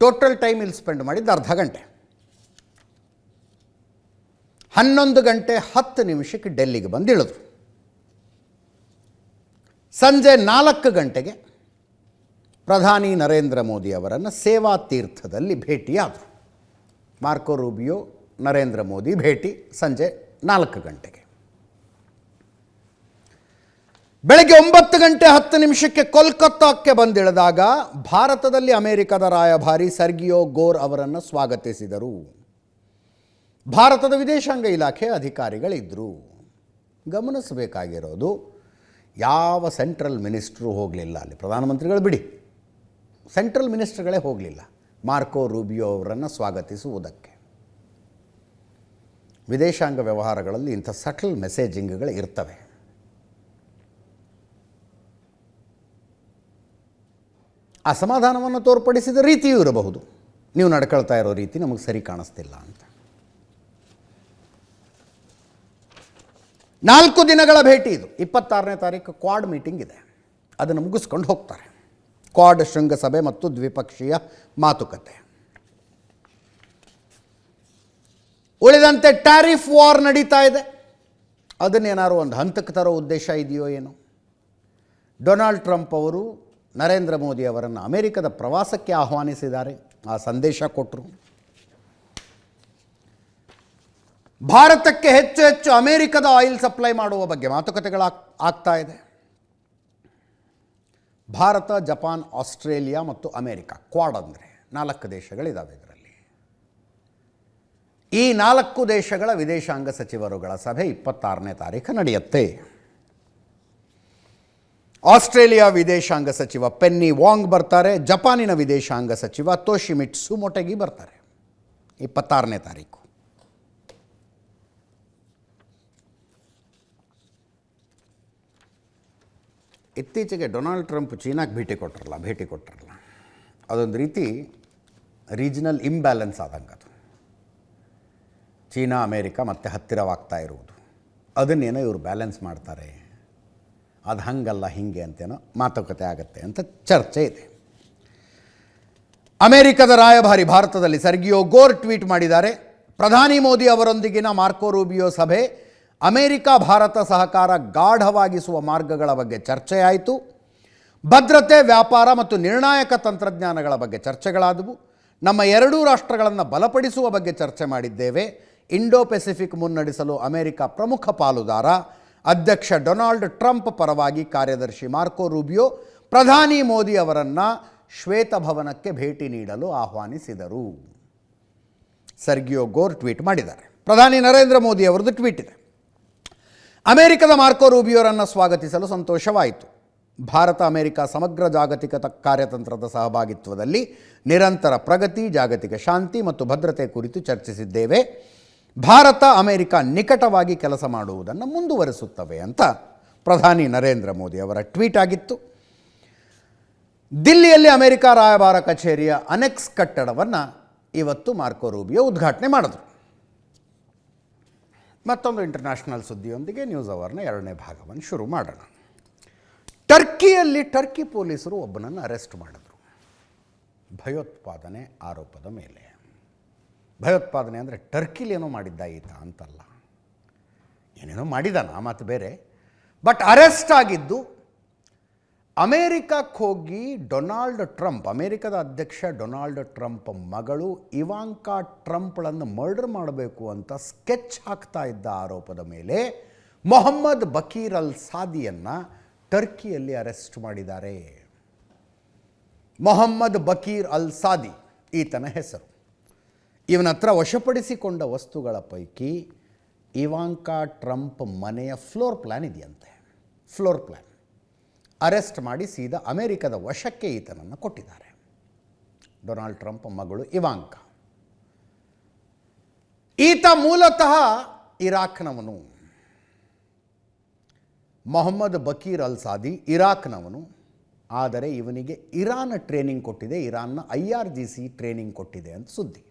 ಟೋಟಲ್ ಟೈಮ್ ಇಲ್ಲಿ ಸ್ಪೆಂಡ್ ಮಾಡಿದ್ದು ಅರ್ಧ ಗಂಟೆ. 11:10 ಡೆಲ್ಲಿಗೆ ಬಂದು ಇಳಿದ್ರು. ಸಂಜೆ 4 ಗಂಟೆಗೆ ಪ್ರಧಾನಿ ನರೇಂದ್ರ ಮೋದಿ ಅವರನ್ನು ಸೇವಾ ತೀರ್ಥದಲ್ಲಿ ಭೇಟಿಯಾದರು. ಮಾರ್ಕೋ ರೂಬಿಯೋ ನರೇಂದ್ರ ಮೋದಿ ಭೇಟಿ ಸಂಜೆ 4 ಗಂಟೆಗೆ. ಬೆಳಗ್ಗೆ 9:10 ಕೋಲ್ಕತ್ತಾಕ್ಕೆ ಬಂದಿಳಿದಾಗ ಭಾರತದಲ್ಲಿ ಅಮೆರಿಕದ ರಾಯಭಾರಿ ಸರ್ಗಿಯೋ ಗೋರ್ ಅವರನ್ನು ಸ್ವಾಗತಿಸಿದರು. ಭಾರತದ ವಿದೇಶಾಂಗ ಇಲಾಖೆ ಅಧಿಕಾರಿಗಳಿದ್ದರು. ಗಮನಿಸಬೇಕಾಗಿರೋದು, ಯಾವ ಸೆಂಟ್ರಲ್ ಮಿನಿಸ್ಟ್ರು ಹೋಗಲಿಲ್ಲ ಅಲ್ಲಿ. ಪ್ರಧಾನಮಂತ್ರಿಗಳು ಬಿಡಿ, ಸೆಂಟ್ರಲ್ ಮಿನಿಸ್ಟರ್ಗಳೇ ಹೋಗಲಿಲ್ಲ ಮಾರ್ಕೋ ರೂಬಿಯೋ ಅವರನ್ನು ಸ್ವಾಗತಿಸುವುದಕ್ಕೆ. ವಿದೇಶಾಂಗ ವ್ಯವಹಾರಗಳಲ್ಲಿ ಇಂಥ ಸಟಲ್ ಮೆಸೇಜಿಂಗ್ಗಳು ಇರ್ತವೆ. ಅಸಮಾಧಾನವನ್ನು ತೋರ್ಪಡಿಸಿದ ರೀತಿಯೂ ಇರಬಹುದು. ನೀವು ನಡ್ಕೊಳ್ತಾ ಇರೋ ರೀತಿ ನಮಗೆ ಸರಿ ಕಾಣಿಸ್ತಿಲ್ಲ ಅಂತ. 4 ದಿನಗಳ ಭೇಟಿ ಇದು. 26ನೇ ತಾರೀಕು ಕ್ವಾಡ್ ಮೀಟಿಂಗ್ ಇದೆ. ಅದನ್ನು ಮುಗಿಸ್ಕೊಂಡು ಹೋಗ್ತಾರೆ. ಕ್ವಾಡ್ ಶೃಂಗಸಭೆ ಮತ್ತು ದ್ವಿಪಕ್ಷೀಯ ಮಾತುಕತೆ. ಉಳಿದಂತೆ ಟ್ಯಾರಿಫ್ ವಾರ್ ನಡೀತಾ ಇದೆ. ಅದನ್ನೇನಾದ್ರು ಒಂದು ಹಂತಕ್ಕೆ ತರೋ ಉದ್ದೇಶ ಇದೆಯೋ ಏನೋ. ಡೊನಾಲ್ಡ್ ಟ್ರಂಪ್ ಅವರು ನರೇಂದ್ರ ಮೋದಿ ಅವರನ್ನು ಅಮೆರಿಕದ ಪ್ರವಾಸಕ್ಕೆ ಆಹ್ವಾನಿಸಿದ್ದಾರೆ. ಆ ಸಂದೇಶ ಕೊಟ್ಟರು. ಭಾರತಕ್ಕೆ ಹೆಚ್ಚು ಹೆಚ್ಚು ಅಮೆರಿಕದ ಆಯಿಲ್ ಸಪ್ಲೈ ಮಾಡುವ ಬಗ್ಗೆ ಮಾತುಕತೆಗಳು ಆಗ್ತಾ ಇದೆ. ಭಾರತ, ಜಪಾನ್, ಆಸ್ಟ್ರೇಲಿಯಾ ಮತ್ತು ಅಮೆರಿಕ ಕ್ವಾಡ್ ಅಂದರೆ 4 ದೇಶಗಳಿದ್ದಾವೆ. ಇದರಲ್ಲಿ ಈ 4 ದೇಶಗಳ ವಿದೇಶಾಂಗ ಸಚಿವರುಗಳ ಸಭೆ 26ನೇ ತಾರೀಕು ನಡೆಯುತ್ತೆ. ಆಸ್ಟ್ರೇಲಿಯಾ ವಿದೇಶಾಂಗ ಸಚಿವ ಪೆನ್ನಿ ವಾಂಗ್ ಬರ್ತಾರೆ. ಜಪಾನಿನ ವಿದೇಶಾಂಗ ಸಚಿವ ತೊಶಿಮಿಟ್ಸು ಮೊಟೆಗಿ ಬರ್ತಾರೆ 26ನೇ ತಾರೀಕು. ಇತ್ತೀಚೆಗೆ ಡೊನಾಲ್ಡ್ ಟ್ರಂಪ್ ಚೀನಾಕ್ಕೆ ಭೇಟಿ ಕೊಟ್ಟರಲ್ಲ, ಅದೊಂದು ರೀತಿ ರೀಜನಲ್ ಇಂಬ್ಯಾಲೆನ್ಸ್ ಆದಂಗೆ. ಅದು ಚೀನಾ ಅಮೇರಿಕ ಮತ್ತೆ ಹತ್ತಿರವಾಗ್ತಾ ಇರುವುದು, ಅದನ್ನೇನೋ ಇವರು ಬ್ಯಾಲೆನ್ಸ್ ಮಾಡ್ತಾರೆ, ಅದು ಹಂಗಲ್ಲ ಹಿಂಗೆ ಅಂತೇನೋ ಮಾತುಕತೆ ಆಗುತ್ತೆ ಅಂತ ಚರ್ಚೆ ಇದೆ. ಅಮೆರಿಕದ ರಾಯಭಾರಿ ಭಾರತದಲ್ಲಿ ಸರ್ಗಿಯೋ ಗೋರ್ ಟ್ವೀಟ್ ಮಾಡಿದ್ದಾರೆ. ಪ್ರಧಾನಿ ಮೋದಿ ಅವರೊಂದಿಗಿನ ಮಾರ್ಕೊ ರೂಬಿಯೋ ಸಭೆ ಅಮೆರಿಕ ಭಾರತ ಸಹಕಾರ ಗಾಢವಾಗಿಸುವ ಮಾರ್ಗಗಳ ಬಗ್ಗೆ ಚರ್ಚೆಯಾಯಿತು. ಭದ್ರತೆ, ವ್ಯಾಪಾರ ಮತ್ತು ನಿರ್ಣಾಯಕ ತಂತ್ರಜ್ಞಾನಗಳ ಬಗ್ಗೆ ಚರ್ಚೆಗಳಾದವು. ನಮ್ಮ ಎರಡೂ ರಾಷ್ಟ್ರಗಳನ್ನು ಬಲಪಡಿಸುವ ಬಗ್ಗೆ ಚರ್ಚೆ ಮಾಡಿದ್ದೇವೆ. ಇಂಡೋ ಪೆಸಿಫಿಕ್ ಮುನ್ನಡೆಸಲು ಅಮೆರಿಕ ಪ್ರಮುಖ ಪಾಲುದಾರ. ಅಧ್ಯಕ್ಷ ಡೊನಾಲ್ಡ್ ಟ್ರಂಪ್ ಪರವಾಗಿ ಕಾರ್ಯದರ್ಶಿ ಮಾರ್ಕೊ ರೂಬಿಯೋ ಪ್ರಧಾನಿ ಮೋದಿ ಅವರನ್ನು ಶ್ವೇತಭವನಕ್ಕೆ ಭೇಟಿ ನೀಡಲು ಆಹ್ವಾನಿಸಿದರು. ಸರ್ಗಿಯೋ ಗೋರ್ ಟ್ವೀಟ್ ಮಾಡಿದ್ದಾರೆ. ಪ್ರಧಾನಿ ನರೇಂದ್ರ ಮೋದಿ ಅವರದ್ದು ಟ್ವೀಟ್ ಇದೆ. ಅಮೆರಿಕದ ಮಾರ್ಕೊ ರೂಬಿಯೋರನ್ನು ಸ್ವಾಗತಿಸಲು ಸಂತೋಷವಾಯಿತು. ಭಾರತ ಅಮೆರಿಕ ಸಮಗ್ರ ಜಾಗತಿಕ ಕಾರ್ಯತಂತ್ರದ ಸಹಭಾಗಿತ್ವದಲ್ಲಿ ನಿರಂತರ ಪ್ರಗತಿ, ಜಾಗತಿಕ ಶಾಂತಿ ಮತ್ತು ಭದ್ರತೆ ಕುರಿತು ಚರ್ಚಿಸಿದ್ದೇವೆ. ಭಾರತ ಅಮೆರಿಕ ನಿಕಟವಾಗಿ ಕೆಲಸ ಮಾಡುವುದನ್ನು ಮುಂದುವರಿಸುತ್ತವೆ ಅಂತ ಪ್ರಧಾನಿ ನರೇಂದ್ರ ಮೋದಿ ಅವರ ಟ್ವೀಟ್ ಆಗಿತ್ತು. ದಿಲ್ಲಿಯಲ್ಲಿ ಅಮೆರಿಕ ರಾಯಭಾರ ಕಚೇರಿಯ ಅನೆಕ್ಸ್ ಕಟ್ಟಡವನ್ನು ಇವತ್ತು ಮಾರ್ಕೊ ರೂಬಿಯೋ ಉದ್ಘಾಟನೆ ಮಾಡಿದ್ರು. ಮತ್ತೊಂದು ಇಂಟರ್ನ್ಯಾಷನಲ್ ಸುದ್ದಿಯೊಂದಿಗೆ ನ್ಯೂಸ್ ಅವರ್ನ 2ನೇ ಭಾಗವನ್ನು ಶುರು ಮಾಡೋಣ. ಟರ್ಕಿ ಪೊಲೀಸರು ಒಬ್ಬನನ್ನು ಅರೆಸ್ಟ್ ಮಾಡಿದ್ರು ಭಯೋತ್ಪಾದನೆ ಆರೋಪದ ಮೇಲೆ. ಭಯೋತ್ಪಾದನೆ ಅಂದರೆ ಟರ್ಕಿಲೇನೋ ಮಾಡಿದ್ದ ಈತ ಅಂತಲ್ಲ, ಏನೇನೋ ಮಾಡಿದಾನ, ಆ ಮಾತು ಬೇರೆ. ಬಟ್ ಅರೆಸ್ಟ್ ಆಗಿದ್ದು ಅಮೇರಿಕಕ್ಕೆ ಹೋಗಿ ಡೊನಾಲ್ಡ್ ಟ್ರಂಪ್, ಅಮೇರಿಕದ ಅಧ್ಯಕ್ಷ ಡೊನಾಲ್ಡ್ ಟ್ರಂಪ್ ಮಗಳು ಇವಾಂಕಾ ಟ್ರಂಪ್ಳನ್ನು ಮರ್ಡರ್ ಮಾಡಬೇಕು ಅಂತ ಸ್ಕೆಚ್ ಹಾಕ್ತಾ ಇದ್ದ ಆರೋಪದ ಮೇಲೆ ಮೊಹಮ್ಮದ್ ಬಕೀರ್ ಅಲ್ ಸಾದಿಯನ್ನು ಟರ್ಕಿಯಲ್ಲಿ ಅರೆಸ್ಟ್ ಮಾಡಿದ್ದಾರೆ. ಮೊಹಮ್ಮದ್ ಬಕೀರ್ ಅಲ್ ಸಾದಿ ಈತನ ಹೆಸರು. ಇವನ ಹತ್ರ ವಶಪಡಿಸಿಕೊಂಡ ವಸ್ತುಗಳ ಪೈಕಿ ಇವಾಂಕಾ ಟ್ರಂಪ್ ಮನೆಯ ಫ್ಲೋರ್ ಪ್ಲ್ಯಾನ್ ಇದೆಯಂತೆ. ಫ್ಲೋರ್ ಪ್ಲ್ಯಾನ್ ಅರೆಸ್ಟ್ ಮಾಡಿ ಸೀದಾ ಅಮೆರಿಕದ ವಶಕ್ಕೆ ಈತನನ್ನು ಕೊಟ್ಟಿದ್ದಾರೆ. ಡೊನಾಲ್ಡ್ ಟ್ರಂಪ್ ಮಗಳು ಇವಾಂಕಾ. ಈತ ಮೂಲತಃ ಇರಾಕ್ನವನು. ಮೊಹಮ್ಮದ್ ಬಕೀರ್ ಅಲ್ ಸಾದಿ ಇರಾಕ್ನವನು. ಆದರೆ ಇವನಿಗೆ ಇರಾನ್ ಟ್ರೈನಿಂಗ್ ಕೊಟ್ಟಿದೆ, ಇರಾನ್ನ IRGC ಟ್ರೈನಿಂಗ್ ಕೊಟ್ಟಿದೆ ಅಂತ ಸುದ್ದಿ.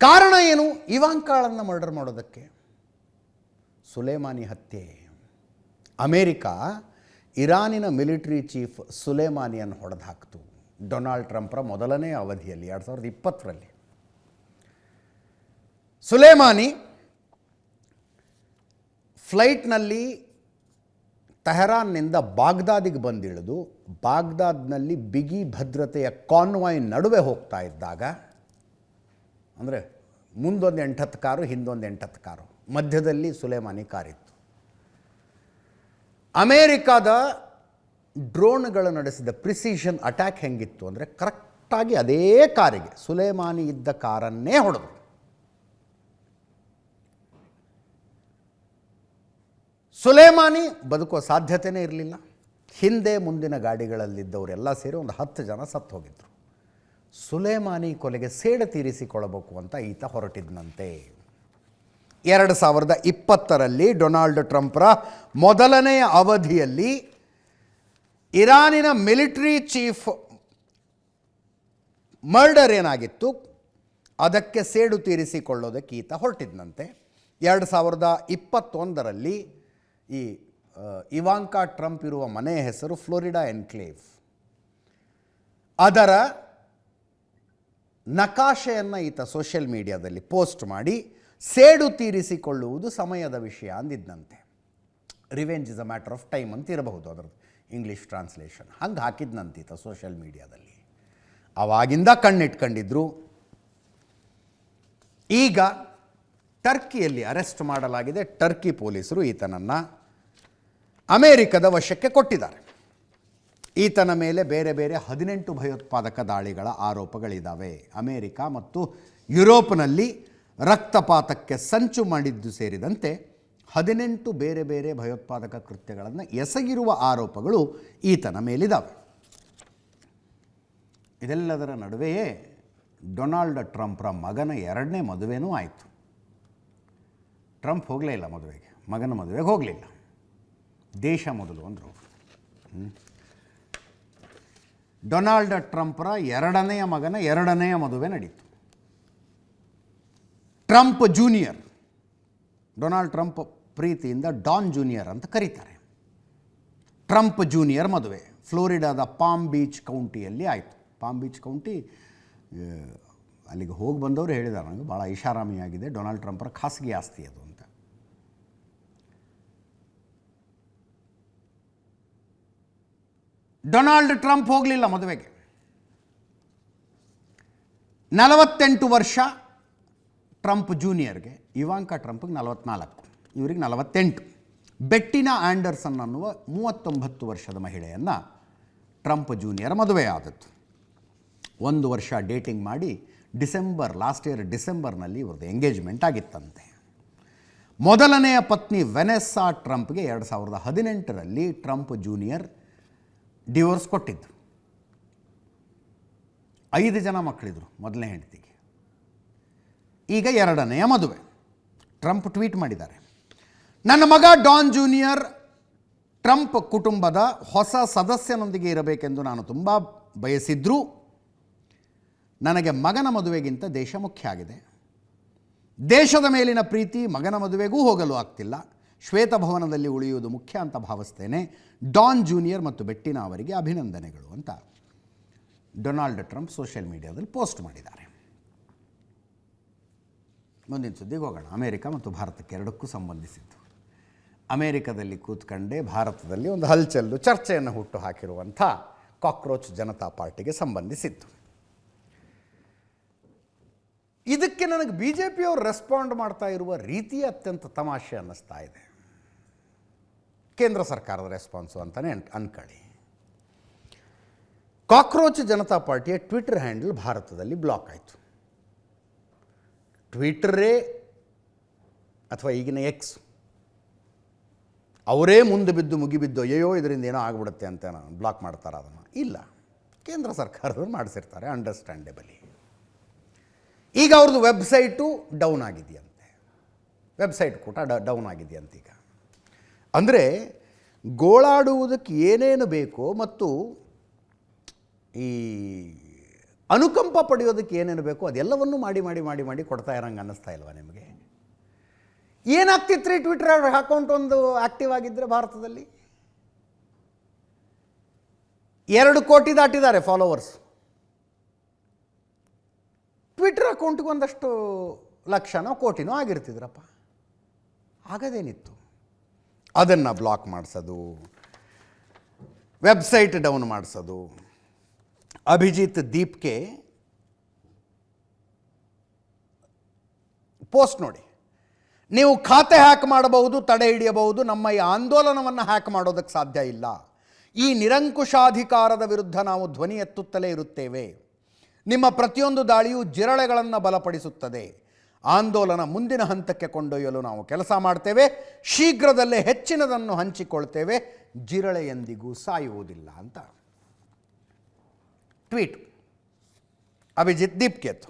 ಕಾರಣ ಏನು? ಇವಾಂಕಾಳನ್ನು ಮರ್ಡರ್ ಮಾಡೋದಕ್ಕೆ. ಸುಲೇಮಾನಿ ಹತ್ಯೆ. ಅಮೇರಿಕ ಇರಾನಿನ ಮಿಲಿಟರಿ ಚೀಫ್ ಸುಲೇಮಾನಿಯನ್ನು ಹೊಡೆದು ಹಾಕ್ತು ಡೊನಾಲ್ಡ್ ಟ್ರಂಪ್ರ ಮೊದಲನೇ ಅವಧಿಯಲ್ಲಿ 2020ರಲ್ಲಿ. ಸುಲೇಮಾನಿ ಫ್ಲೈಟ್ನಲ್ಲಿ ತೆಹರಾನ್ನಿಂದ ಬಾಗ್ದಾದಿಗೆ ಬಂದಿಳಿದು ಬಾಗ್ದಾದ್ನಲ್ಲಿ ಬಿಗಿ ಭದ್ರತೆಯ ಕಾನ್ವಾಯ್ ನಡುವೆ ಹೋಗ್ತಾ ಇದ್ದಾಗ, ಅಂದರೆ ಮುಂದೊಂದು 8-10 ಕಾರು, ಹಿಂದೊಂದು 8-10 ಕಾರು, ಮಧ್ಯದಲ್ಲಿ ಸುಲೇಮಾನಿ ಕಾರಿತ್ತು. ಅಮೇರಿಕಾದ ಡ್ರೋನ್ಗಳು ನಡೆಸಿದ ಪ್ರಿಸಿಷನ್ ಅಟ್ಯಾಕ್ ಹೆಂಗಿತ್ತು ಅಂದರೆ ಕರೆಕ್ಟಾಗಿ ಅದೇ ಕಾರಿಗೆ, ಸುಲೇಮಾನಿ ಇದ್ದ ಕಾರನ್ನೇ ಹೊಡೆದರು. ಸುಲೇಮಾನಿ ಬದುಕುವ ಸಾಧ್ಯತೆಯೇ ಇರಲಿಲ್ಲ. ಹಿಂದೆ ಮುಂದಿನ ಗಾಡಿಗಳಲ್ಲಿದ್ದವರೆಲ್ಲ ಸೇರಿ ಒಂದು 10 ಜನ ಸತ್ತು ಹೋಗಿದ್ದರು. ಸುಲೇಮಾನಿ ಕೊಲೆಗೆ ಸೇಡು ತೀರಿಸಿಕೊಳ್ಳಬೇಕು ಅಂತ ಈತ ಹೊರಟಿದ್ದಂತೆ. 2020ರಲ್ಲಿ ಡೊನಾಲ್ಡ್ ಟ್ರಂಪ್ರ ಮೊದಲನೆಯ ಅವಧಿಯಲ್ಲಿ ಇರಾನಿನ ಮಿಲಿಟರಿ ಚೀಫ್ ಮರ್ಡರ್ ಏನಾಗಿತ್ತು ಅದಕ್ಕೆ ಸೇಡು ತೀರಿಸಿಕೊಳ್ಳೋದಕ್ಕೆ ಈತ ಹೊರಟಿದ್ದಂತೆ. 2021ರಲ್ಲಿ ಈ ಇವಾಂಕಾ ಟ್ರಂಪ್ ಇರುವ ಮನೆಯ ಹೆಸರು ಫ್ಲೋರಿಡಾ ಎನ್ಕ್ಲೇವ್. ಅದರ ನಕಾಶೆಯನ್ನು ಈತ ಸೋಷಿಯಲ್ ಮೀಡಿಯಾದಲ್ಲಿ ಪೋಸ್ಟ್ ಮಾಡಿ ಸೇಡು ತೀರಿಸಿಕೊಳ್ಳುವುದು ಸಮಯದ ವಿಷಯ ಅಂದಿದ್ದಂತೆ. Revenge is a matter of time ಅಂತ ಇರಬಹುದು ಅದರದ್ದು ಇಂಗ್ಲೀಷ್ ಟ್ರಾನ್ಸ್ಲೇಷನ್. ಹಂಗೆ ಹಾಕಿದ್ನಂತೀತ ಸೋಷಿಯಲ್ ಮೀಡಿಯಾದಲ್ಲಿ. ಆವಾಗಿಂದ ಕಣ್ಣಿಟ್ಕೊಂಡಿದ್ರು. ಈಗ ಟರ್ಕಿಯಲ್ಲಿ ಅರೆಸ್ಟ್ ಮಾಡಲಾಗಿದೆ. ಟರ್ಕಿ ಪೊಲೀಸರು ಈತನನ್ನು ಅಮೇರಿಕದ ವಶಕ್ಕೆ ಕೊಟ್ಟಿದ್ದಾರೆ. ಈತನ ಮೇಲೆ ಬೇರೆ ಬೇರೆ 18 ಭಯೋತ್ಪಾದಕ ದಾಳಿಗಳ ಆರೋಪಗಳಿದ್ದಾವೆ. ಅಮೇರಿಕ ಮತ್ತು ಯುರೋಪ್ನಲ್ಲಿ ರಕ್ತಪಾತಕ್ಕೆ ಸಂಚು ಮಾಡಿದ್ದು ಸೇರಿದಂತೆ 18 ಬೇರೆ ಬೇರೆ ಭಯೋತ್ಪಾದಕ ಕೃತ್ಯಗಳನ್ನು ಎಸಗಿರುವ ಆರೋಪಗಳು ಈತನ ಮೇಲಿದ್ದಾವೆ. ಇದೆಲ್ಲದರ ನಡುವೆಯೇ ಡೊನಾಲ್ಡ್ ಟ್ರಂಪ್ರ ಮಗನ 2ನೇ ಮದುವೆನೂ ಆಯಿತು. ಟ್ರಂಪ್ ಹೋಗಲೇ ಇಲ್ಲ ಮದುವೆಗೆ, ಮಗನ ಮದುವೆಗೆ ಹೋಗಲಿಲ್ಲ. ದೇಶ ಮೊದಲು ಅಂದರು. ಡೊನಾಲ್ಡ್ ಟ್ರಂಪ್ರ 2ನೇ ಮಗನ 2ನೇ ಮದುವೆ ನಡೀತು. ಟ್ರಂಪ್ ಜೂನಿಯರ್, ಡೊನಾಲ್ಡ್ ಟ್ರಂಪ್ ಪ್ರೀತಿಯಿಂದ ಡಾನ್ ಜೂನಿಯರ್ ಅಂತ ಕರೀತಾರೆ. ಟ್ರಂಪ್ ಜೂನಿಯರ್ ಮದುವೆ ಫ್ಲೋರಿಡಾದ ಪಾಮ್ ಬೀಚ್ ಕೌಂಟಿಯಲ್ಲಿ ಆಯಿತು. ಪಾಮ್ ಬೀಚ್ ಕೌಂಟಿ ಅಲ್ಲಿಗೆ ಹೋಗಿ ಬಂದವರು ಹೇಳಿದ್ದಾರೆ ನನಗೆ, ಭಾಳ ಐಷಾರಾಮಿಯಾಗಿದೆ, ಡೊನಾಲ್ಡ್ ಟ್ರಂಪ್ರ ಖಾಸಗಿ ಆಸ್ತಿ ಅದು ಅಂತ. ಡೊನಾಲ್ಡ್ ಟ್ರಂಪ್ ಹೋಗಲಿಲ್ಲ ಮದುವೆಗೆ. 48 ವರ್ಷ ಟ್ರಂಪ್ ಜೂನಿಯರ್ಗೆ, ಇವಾಂಕಾ ಟ್ರಂಪ್ಗೆ 44, ಇವರಿಗೆ 48. ಬೆಟ್ಟಿನಾ ಆ್ಯಂಡರ್ಸನ್ ಅನ್ನುವ 39 ವರ್ಷದ ಮಹಿಳೆಯನ್ನು ಟ್ರಂಪ್ ಜೂನಿಯರ್ ಮದುವೆ ಆದದ್ದು. 1 ವರ್ಷ ಡೇಟಿಂಗ್ ಮಾಡಿ ಲಾಸ್ಟ್ ಇಯರ್ ಡಿಸೆಂಬರ್ನಲ್ಲಿ ಇವ್ರದ್ದು ಎಂಗೇಜ್ಮೆಂಟ್ ಆಗಿತ್ತಂತೆ. ಮೊದಲನೆಯ ಪತ್ನಿ ವೆನೆಸ್ಸಾ ಟ್ರಂಪ್ಗೆ 2018ರಲ್ಲಿ ಟ್ರಂಪ್ ಜೂನಿಯರ್ ಡಿವೋರ್ಸ್ ಕೊಟ್ಟಿದ್ದು. 5 ಜನ ಮಕ್ಕಳಿದ್ರು ಮೊದಲನೇ ಹೆಂಡತಿಗೆ. ಈಗ 2ನೆಯ ಮದುವೆ. ಟ್ರಂಪ್ ಟ್ವೀಟ್ ಮಾಡಿದ್ದಾರೆ, ನನ್ನ ಮಗ ಡಾನ್ ಜೂನಿಯರ್ ಟ್ರಂಪ್ ಕುಟುಂಬದ ಹೊಸ ಸದಸ್ಯನೊಂದಿಗೆ ಇರಬೇಕೆಂದು ನಾನು ತುಂಬ ಬಯಸಿದ್ರೂ ನನಗೆ ಮಗನ ಮದುವೆಗಿಂತ ದೇಶ ಮುಖ್ಯ ಆಗಿದೆ. ದೇಶದ ಮೇಲಿನ ಪ್ರೀತಿ ಮಗನ ಮದುವೆಗೂ ಹೋಗಲು ಆಗ್ತಿಲ್ಲ. ಶ್ವೇತಭವನದಲ್ಲಿ ಉಳಿಯುವುದು ಮುಖ್ಯ ಅಂತ ಭಾವಿಸ್ತೇನೆ. ಡಾನ್ ಜೂನಿಯರ್ ಮತ್ತು ಬೆಟ್ಟಿನಾ ಅವರಿಗೆ ಅಭಿನಂದನೆಗಳು ಅಂತ ಡೊನಾಲ್ಡ್ ಟ್ರಂಪ್ ಸೋಷಿಯಲ್ ಮೀಡಿಯಾದಲ್ಲಿ ಪೋಸ್ಟ್ ಮಾಡಿದ್ದಾರೆ. ಮುಂದಿನ ಸುದ್ದಿಗೆ ಹೋಗೋಣ. ಅಮೇರಿಕ ಮತ್ತು ಭಾರತಕ್ಕೆ ಎರಡಕ್ಕೂ ಸಂಬಂಧಿಸಿದ್ದು. ಅಮೇರಿಕದಲ್ಲಿ ಕೂತ್ಕೊಂಡೇ ಭಾರತದಲ್ಲಿ ಒಂದು ಹಲ್ಚಲ್ಲು ಚರ್ಚೆಯನ್ನು ಹುಟ್ಟು ಹಾಕಿರುವಂಥ ಕಾಕ್ರೋಚ್ ಜನತಾ ಪಾರ್ಟಿಗೆ ಸಂಬಂಧಿಸಿತ್ತು. ಇದಕ್ಕೆ ನನಗೆ ಬಿ ಜೆ ಪಿಯವರು ರೆಸ್ಪಾಂಡ್ ಮಾಡ್ತಾ ಇರುವ ರೀತಿ ಅತ್ಯಂತ ತಮಾಷೆ ಅನ್ನಿಸ್ತಾ ಇದೆ. ಕೇಂದ್ರ ಸರ್ಕಾರದ ರೆಸ್ಪಾನ್ಸು ಅಂತಲೇ ಅನ್ಕೊಳ್ಳಿ. ಕಾಕ್ರೋಚ್ ಜನತಾ ಪಾರ್ಟಿಯ ಟ್ವಿಟರ್ ಹ್ಯಾಂಡಲ್ ಭಾರತದಲ್ಲಿ ಬ್ಲಾಕ್ ಆಯಿತು. ಟ್ವಿಟರೇ ಅಥವಾ ಈಗಿನ ಎಕ್ಸ್ ಅವರೇ ಮುಂದೆ ಬಿದ್ದು ಮುಗಿಬಿದ್ದು ಅಯ್ಯೋ ಇದರಿಂದ ಏನೋ ಆಗಿಬಿಡುತ್ತೆ ಅಂತ ಬ್ಲಾಕ್ ಮಾಡ್ತಾರೆ. ಅದನ್ನು ಇಲ್ಲ, ಕೇಂದ್ರ ಸರ್ಕಾರದವ್ರು ಮಾಡಿಸಿರ್ತಾರೆ, ಅಂಡರ್ಸ್ಟ್ಯಾಂಡೇಬಲಿ. ಈಗ ಅವ್ರದ್ದು ವೆಬ್ಸೈಟು ಡೌನ್ ಆಗಿದೆಯಂತೆ. ವೆಬ್ಸೈಟ್ ಕೂಡ ಡೌನ್ ಆಗಿದೆಯಂತೆ. ಈಗ ಅಂದರೆ ಗೋಳಾಡುವುದಕ್ಕೆ ಏನೇನು ಬೇಕೋ ಮತ್ತು ಈ ಅನುಕಂಪ ಪಡೆಯೋದಕ್ಕೆ ಏನೇನು ಬೇಕೋ ಅದೆಲ್ಲವನ್ನೂ ಮಾಡಿ ಮಾಡಿ ಮಾಡಿ ಮಾಡಿ ಕೊಡ್ತಾ ಇರೋಂಗೆ ಅನ್ನಿಸ್ತಾ ಇಲ್ವಾ ನಿಮಗೆ? ಏನಾಗ್ತಿತ್ತು ರೀ ಟ್ವಿಟರ್ ಅಕೌಂಟ್ ಒಂದು ಆ್ಯಕ್ಟಿವ್ ಆಗಿದ್ದರೆ ಭಾರತದಲ್ಲಿ? 2 ಕೋಟಿ ದಾಟಿದ್ದಾರೆ ಫಾಲೋವರ್ಸ್. ಟ್ವಿಟರ್ ಅಕೌಂಟ್ಗೆ ಒಂದಷ್ಟು ಲಕ್ಷನೋ ಕೋಟಿನೋ ಆಗಿರ್ತಿದ್ರಪ್ಪ. ಆಗದೇನಿತ್ತು? ಅದನ್ನು ಬ್ಲಾಕ್ ಮಾಡಿಸೋದು, ವೆಬ್ಸೈಟ್ ಡೌನ್ ಮಾಡಿಸೋದು. ಅಭಿಜಿತ್ ದೀಪ್ಗೆ ಪೋಸ್ಟ್ ನೋಡಿ, ನೀವು ಖಾತೆ ಹ್ಯಾಕ್ ಮಾಡಬಹುದು, ತಡೆ ಹಿಡಿಯಬಹುದು, ನಮ್ಮ ಈ ಆಂದೋಲನವನ್ನು ಹ್ಯಾಕ್ ಮಾಡೋದಕ್ಕೆ ಸಾಧ್ಯ ಇಲ್ಲ. ಈ ನಿರಂಕುಶಾಧಿಕಾರದ ವಿರುದ್ಧ ನಾವು ಧ್ವನಿ ಎತ್ತುತ್ತಲೇ ಇರುತ್ತೇವೆ. ನಿಮ್ಮ ಪ್ರತಿಯೊಂದು ದಾಳಿಯೂ ಜಿರಳೆಗಳನ್ನು ಬಲಪಡಿಸುತ್ತದೆ. ಆಂದೋಲನ ಮುಂದಿನ ಹಂತಕ್ಕೆ ಕೊಂಡೊಯ್ಯಲು ನಾವು ಕೆಲಸ ಮಾಡ್ತೇವೆ. ಶೀಘ್ರದಲ್ಲೇ ಹೆಚ್ಚಿನದನ್ನು ಹಂಚಿಕೊಳ್ತೇವೆ. ಜಿರಳೆ ಎಂದಿಗೂ ಸಾಯುವುದಿಲ್ಲ ಅಂತ ಟ್ವೀಟ್ ಅಭಿಜಿತ್ ದೀಪ್ಗೆತ್ತು.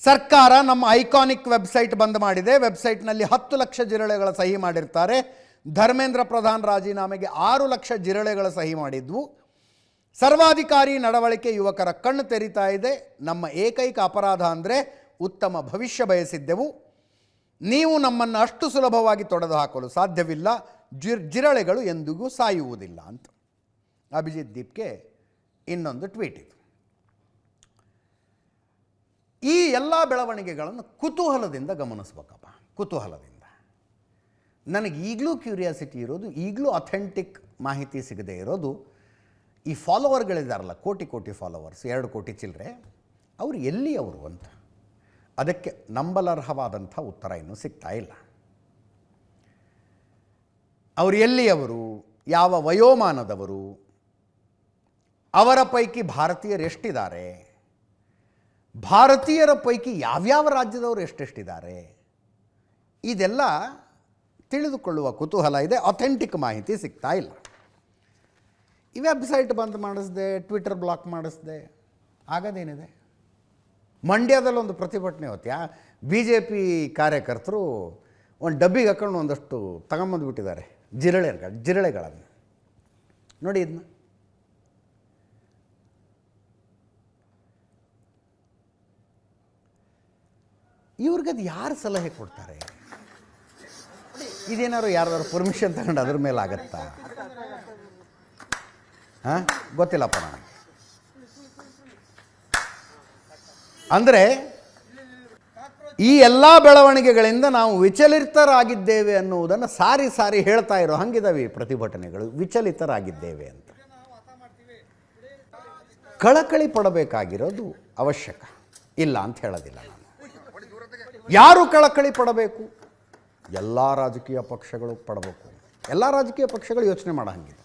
ಸರ್ಕಾರ ನಮ್ಮ ಐಕಾನಿಕ್ ವೆಬ್ಸೈಟ್ ಬಂದ್ ಮಾಡಿದೆ. ವೆಬ್ಸೈಟ್ನಲ್ಲಿ 10 ಲಕ್ಷ ಜಿರಳೆಗಳ ಸಹಿ ಮಾಡಿರ್ತಾರೆ. ಧರ್ಮೇಂದ್ರ ಪ್ರಧಾನ್ ರಾಜೀನಾಮೆಗೆ 6 ಲಕ್ಷ ಜಿರಳೆಗಳ ಸಹಿ ಮಾಡಿದ್ವು. ಸರ್ವಾಧಿಕಾರಿ ನಡವಳಿಕೆ ಯುವಕರ ಕಣ್ಣು ತೆರೀತಾ ಇದೆ. ನಮ್ಮ ಏಕೈಕ ಅಪರಾಧ ಅಂದರೆ ಉತ್ತಮ ಭವಿಷ್ಯ ಬಯಸಿದ್ದೆವು. ನೀವು ನಮ್ಮನ್ನು ಅಷ್ಟು ಸುಲಭವಾಗಿ ತೊಡೆದು ಹಾಕಲು ಸಾಧ್ಯವಿಲ್ಲ. ಜಿರಳೆಗಳು ಎಂದಿಗೂ ಸಾಯುವುದಿಲ್ಲ ಅಂತ ಅಭಿಜಿತ್ ದೀಪ್ಗೆ ಇನ್ನೊಂದು ಟ್ವೀಟ್ ಇದು. ಈ ಎಲ್ಲ ಬೆಳವಣಿಗೆಗಳನ್ನು ಕುತೂಹಲದಿಂದ ಗಮನಿಸ್ಬೇಕಪ್ಪ, ಕುತೂಹಲದಿಂದ. ನನಗೆ ಈಗಲೂ ಕ್ಯೂರಿಯಾಸಿಟಿ ಇರೋದು, ಈಗಲೂ ಅಥೆಂಟಿಕ್ ಮಾಹಿತಿ ಸಿಗದೇ ಇರೋದು, ಈ ಫಾಲೋವರ್ಗಳಿದ್ದಾರಲ್ಲ, ಕೋಟಿ ಕೋಟಿ ಫಾಲೋವರ್ಸ್, 2 ಕೋಟಿ ಚಿಲ್ಲರೆ, ಅವರು ಎಲ್ಲಿ ಅವರು ಅಂತ. ಅದಕ್ಕೆ ನಂಬಲರ್ಹವಾದಂಥ ಉತ್ತರ ಇನ್ನೂ ಸಿಗ್ತಾ ಇಲ್ಲ. ಅವರು ಎಲ್ಲಿಯವರು, ಯಾವ ವಯೋಮಾನದವರು, ಅವರ ಪೈಕಿ ಭಾರತೀಯರು ಎಷ್ಟಿದ್ದಾರೆ, ಭಾರತೀಯರ ಪೈಕಿ ಯಾವ್ಯಾವ ರಾಜ್ಯದವರು ಎಷ್ಟೆಷ್ಟಿದ್ದಾರೆ, ಇದೆಲ್ಲ ತಿಳಿದುಕೊಳ್ಳುವ ಕುತೂಹಲ ಇದೆ. ಅಥೆಂಟಿಕ್ ಮಾಹಿತಿ ಸಿಗ್ತಾ ಇಲ್ಲ. ಈ ವೆಬ್ಸೈಟ್ ಬಂದ್ ಮಾಡಿಸ್ದೆ, ಟ್ವಿಟರ್ ಬ್ಲಾಕ್ ಮಾಡಿಸ್ದೆ, ಆಗೋದೇನಿದೆ? ಮಂಡ್ಯದಲ್ಲೊಂದು ಪ್ರತಿಭಟನೆ ಹೊತ್ತು BJP ಕಾರ್ಯಕರ್ತರು ಒಂದು ಡಬ್ಬಿಗೆ ಹಾಕೊಂಡು ಒಂದಷ್ಟು ತಗೊಂಬಂದುಬಿಟ್ಟಿದ್ದಾರೆ ಜಿರಳೆಗಳನ್ನು. ನೋಡಿ ಇದನ್ನ. ಇವ್ರಿಗದು ಯಾರು ಸಲಹೆ ಕೊಡ್ತಾರೆ? ಇದೇನಾದ್ರು ಯಾರು ಪರ್ಮಿಷನ್ ತಗೊಂಡು ಅದ್ರ ಮೇಲೆ ಆಗತ್ತಾ? ಹಾಂ, ಗೊತ್ತಿಲ್ಲಪ್ಪ ನನಗೆ. ಅಂದರೆ ಈ ಎಲ್ಲ ಬೆಳವಣಿಗೆಗಳಿಂದ ನಾವು ವಿಚಲಿತರಾಗಿದ್ದೇವೆ ಅನ್ನುವುದನ್ನು ಸಾರಿ ಸಾರಿ ಹೇಳ್ತಾ ಇರೋ ಹಂಗಿದಾವೆ ಈ ಪ್ರತಿಭಟನೆಗಳು. ವಿಚಲಿತರಾಗಿದ್ದೇವೆ ಅಂತ ಕಳಕಳಿ ಪಡಬೇಕಾಗಿರೋದು ಅವಶ್ಯಕ, ಇಲ್ಲ ಅಂತ ಹೇಳೋದಿಲ್ಲ ನಾನು. ಯಾರು ಕಳಕಳಿ ಪಡಬೇಕು? ಎಲ್ಲ ರಾಜಕೀಯ ಪಕ್ಷಗಳು ಪಡಬೇಕು. ಎಲ್ಲ ರಾಜಕೀಯ ಪಕ್ಷಗಳು ಯೋಚನೆ ಮಾಡೋ ಹಂಗಿದೆ.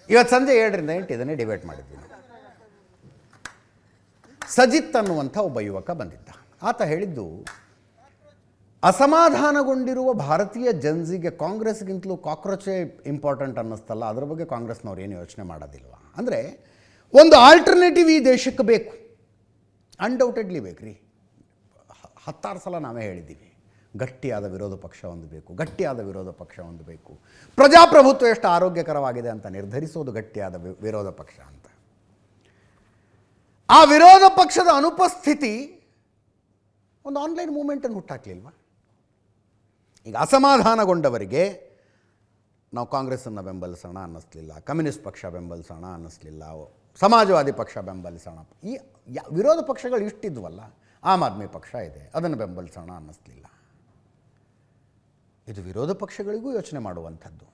ಇವತ್ತು ಸಂಜೆ 7ರಿಂದ 8 ಇದನ್ನೇ ಡಿಬೇಟ್ ಮಾಡಿದ್ವಿ ನಾವು. ಸಜಿತ್ ಅನ್ನುವಂಥ ಒಬ್ಬ ಯುವಕ ಬಂದಿದ್ದ. ಆತ ಹೇಳಿದ್ದು, ಅಸಮಾಧಾನಗೊಂಡಿರುವ ಭಾರತೀಯ ಜನರಿಗೆ ಕಾಂಗ್ರೆಸ್ಗಿಂತಲೂ ಕಾಕ್ರೋಚೇ ಇಂಪಾರ್ಟೆಂಟ್ ಅನ್ನಿಸ್ತಲ್ಲ, ಅದ್ರ ಬಗ್ಗೆ ಕಾಂಗ್ರೆಸ್ನವ್ರು ಏನು ಯೋಚನೆ ಮಾಡೋದಿಲ್ವಾ? ಅಂದರೆ ಒಂದು ಆಲ್ಟರ್ನೇಟಿವ್ ಈ ದೇಶಕ್ಕೆ ಬೇಕು, ಅನ್ಡೌಟೆಡ್ಲಿ ಬೇಕು ರೀ. 10 ಸಲ ನಾವೇ ಹೇಳಿದ್ದೀವಿ, ಗಟ್ಟಿಯಾದ ವಿರೋಧ ಪಕ್ಷ ಒಂದು ಬೇಕು, ಗಟ್ಟಿಯಾದ ವಿರೋಧ ಪಕ್ಷ ಒಂದು ಬೇಕು. ಪ್ರಜಾಪ್ರಭುತ್ವ ಎಷ್ಟು ಆರೋಗ್ಯಕರವಾಗಿದೆ ಅಂತ ನಿರ್ಧರಿಸೋದು ಗಟ್ಟಿಯಾದ ವಿರೋಧ ಪಕ್ಷ ಅಂತ. ಆ ವಿರೋಧ ಪಕ್ಷದ ಅನುಪಸ್ಥಿತಿ ಒಂದು ಆನ್ಲೈನ್ ಮೂವ್ಮೆಂಟನ್ನು ಹುಟ್ಟಾಕಲಿಲ್ವಾ? ಈಗ ಅಸಮಾಧಾನಗೊಂಡವರಿಗೆ ನಾವು ಕಾಂಗ್ರೆಸ್ಸನ್ನು ಬೆಂಬಲಿಸೋಣ ಅನ್ನಿಸ್ಲಿಲ್ಲ, ಕಮ್ಯುನಿಸ್ಟ್ ಪಕ್ಷ ಬೆಂಬಲಿಸೋಣ ಅನ್ನಿಸ್ಲಿಲ್ಲ, ಸಮಾಜವಾದಿ ಪಕ್ಷ ಬೆಂಬಲಿಸೋಣ, ಈ ವಿರೋಧ ಪಕ್ಷಗಳು ಇಷ್ಟಿದ್ವಲ್ಲ, ಆಮ್ ಆದ್ಮಿ ಪಕ್ಷ ಇದೆ, ಅದನ್ನು ಬೆಂಬಲಿಸೋಣ ಅನ್ನಿಸ್ಲಿಲ್ಲ. ಇದು ವಿರೋಧ ಪಕ್ಷಗಳಿಗೂ ಯೋಚನೆ ಮಾಡುವಂಥದ್ದು.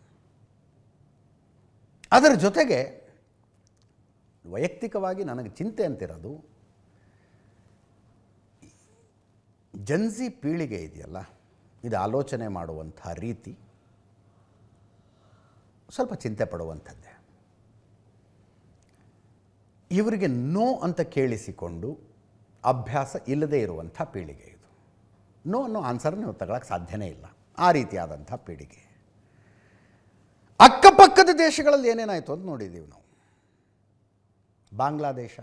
ಅದರ ಜೊತೆಗೆ ವೈಯಕ್ತಿಕವಾಗಿ ನನಗೆ ಚಿಂತೆ ಅಂತಿರೋದು, ಜನ್ಸಿ ಪೀಳಿಗೆ ಇದೆಯಲ್ಲ, ಇದು ಆಲೋಚನೆ ಮಾಡುವಂಥ ರೀತಿ ಸ್ವಲ್ಪ ಚಿಂತೆ ಪಡುವಂಥದ್ದೇ. ಇವರಿಗೆ ನೋ ಅಂತ ಕೇಳಿಸಿಕೊಂಡು ಅಭ್ಯಾಸ ಇಲ್ಲದೇ ಇರುವಂಥ ಪೀಳಿಗೆ ಇದು. ನೋ ಅನ್ನೋ ಆನ್ಸರ್ ನೀವು ತಗೊಳ್ಳೋಕ್ಕೆ ಸಾಧ್ಯನೇ ಇಲ್ಲ. ಆ ರೀತಿಯಾದಂಥ ಪೀಳಿಗೆ. ಅಕ್ಕಪಕ್ಕದ ದೇಶಗಳಲ್ಲಿ ಏನೇನಾಯಿತು ಅಂತ ನೋಡಿದ್ದೀವಿ ನಾವು. ಬಾಂಗ್ಲಾದೇಶ,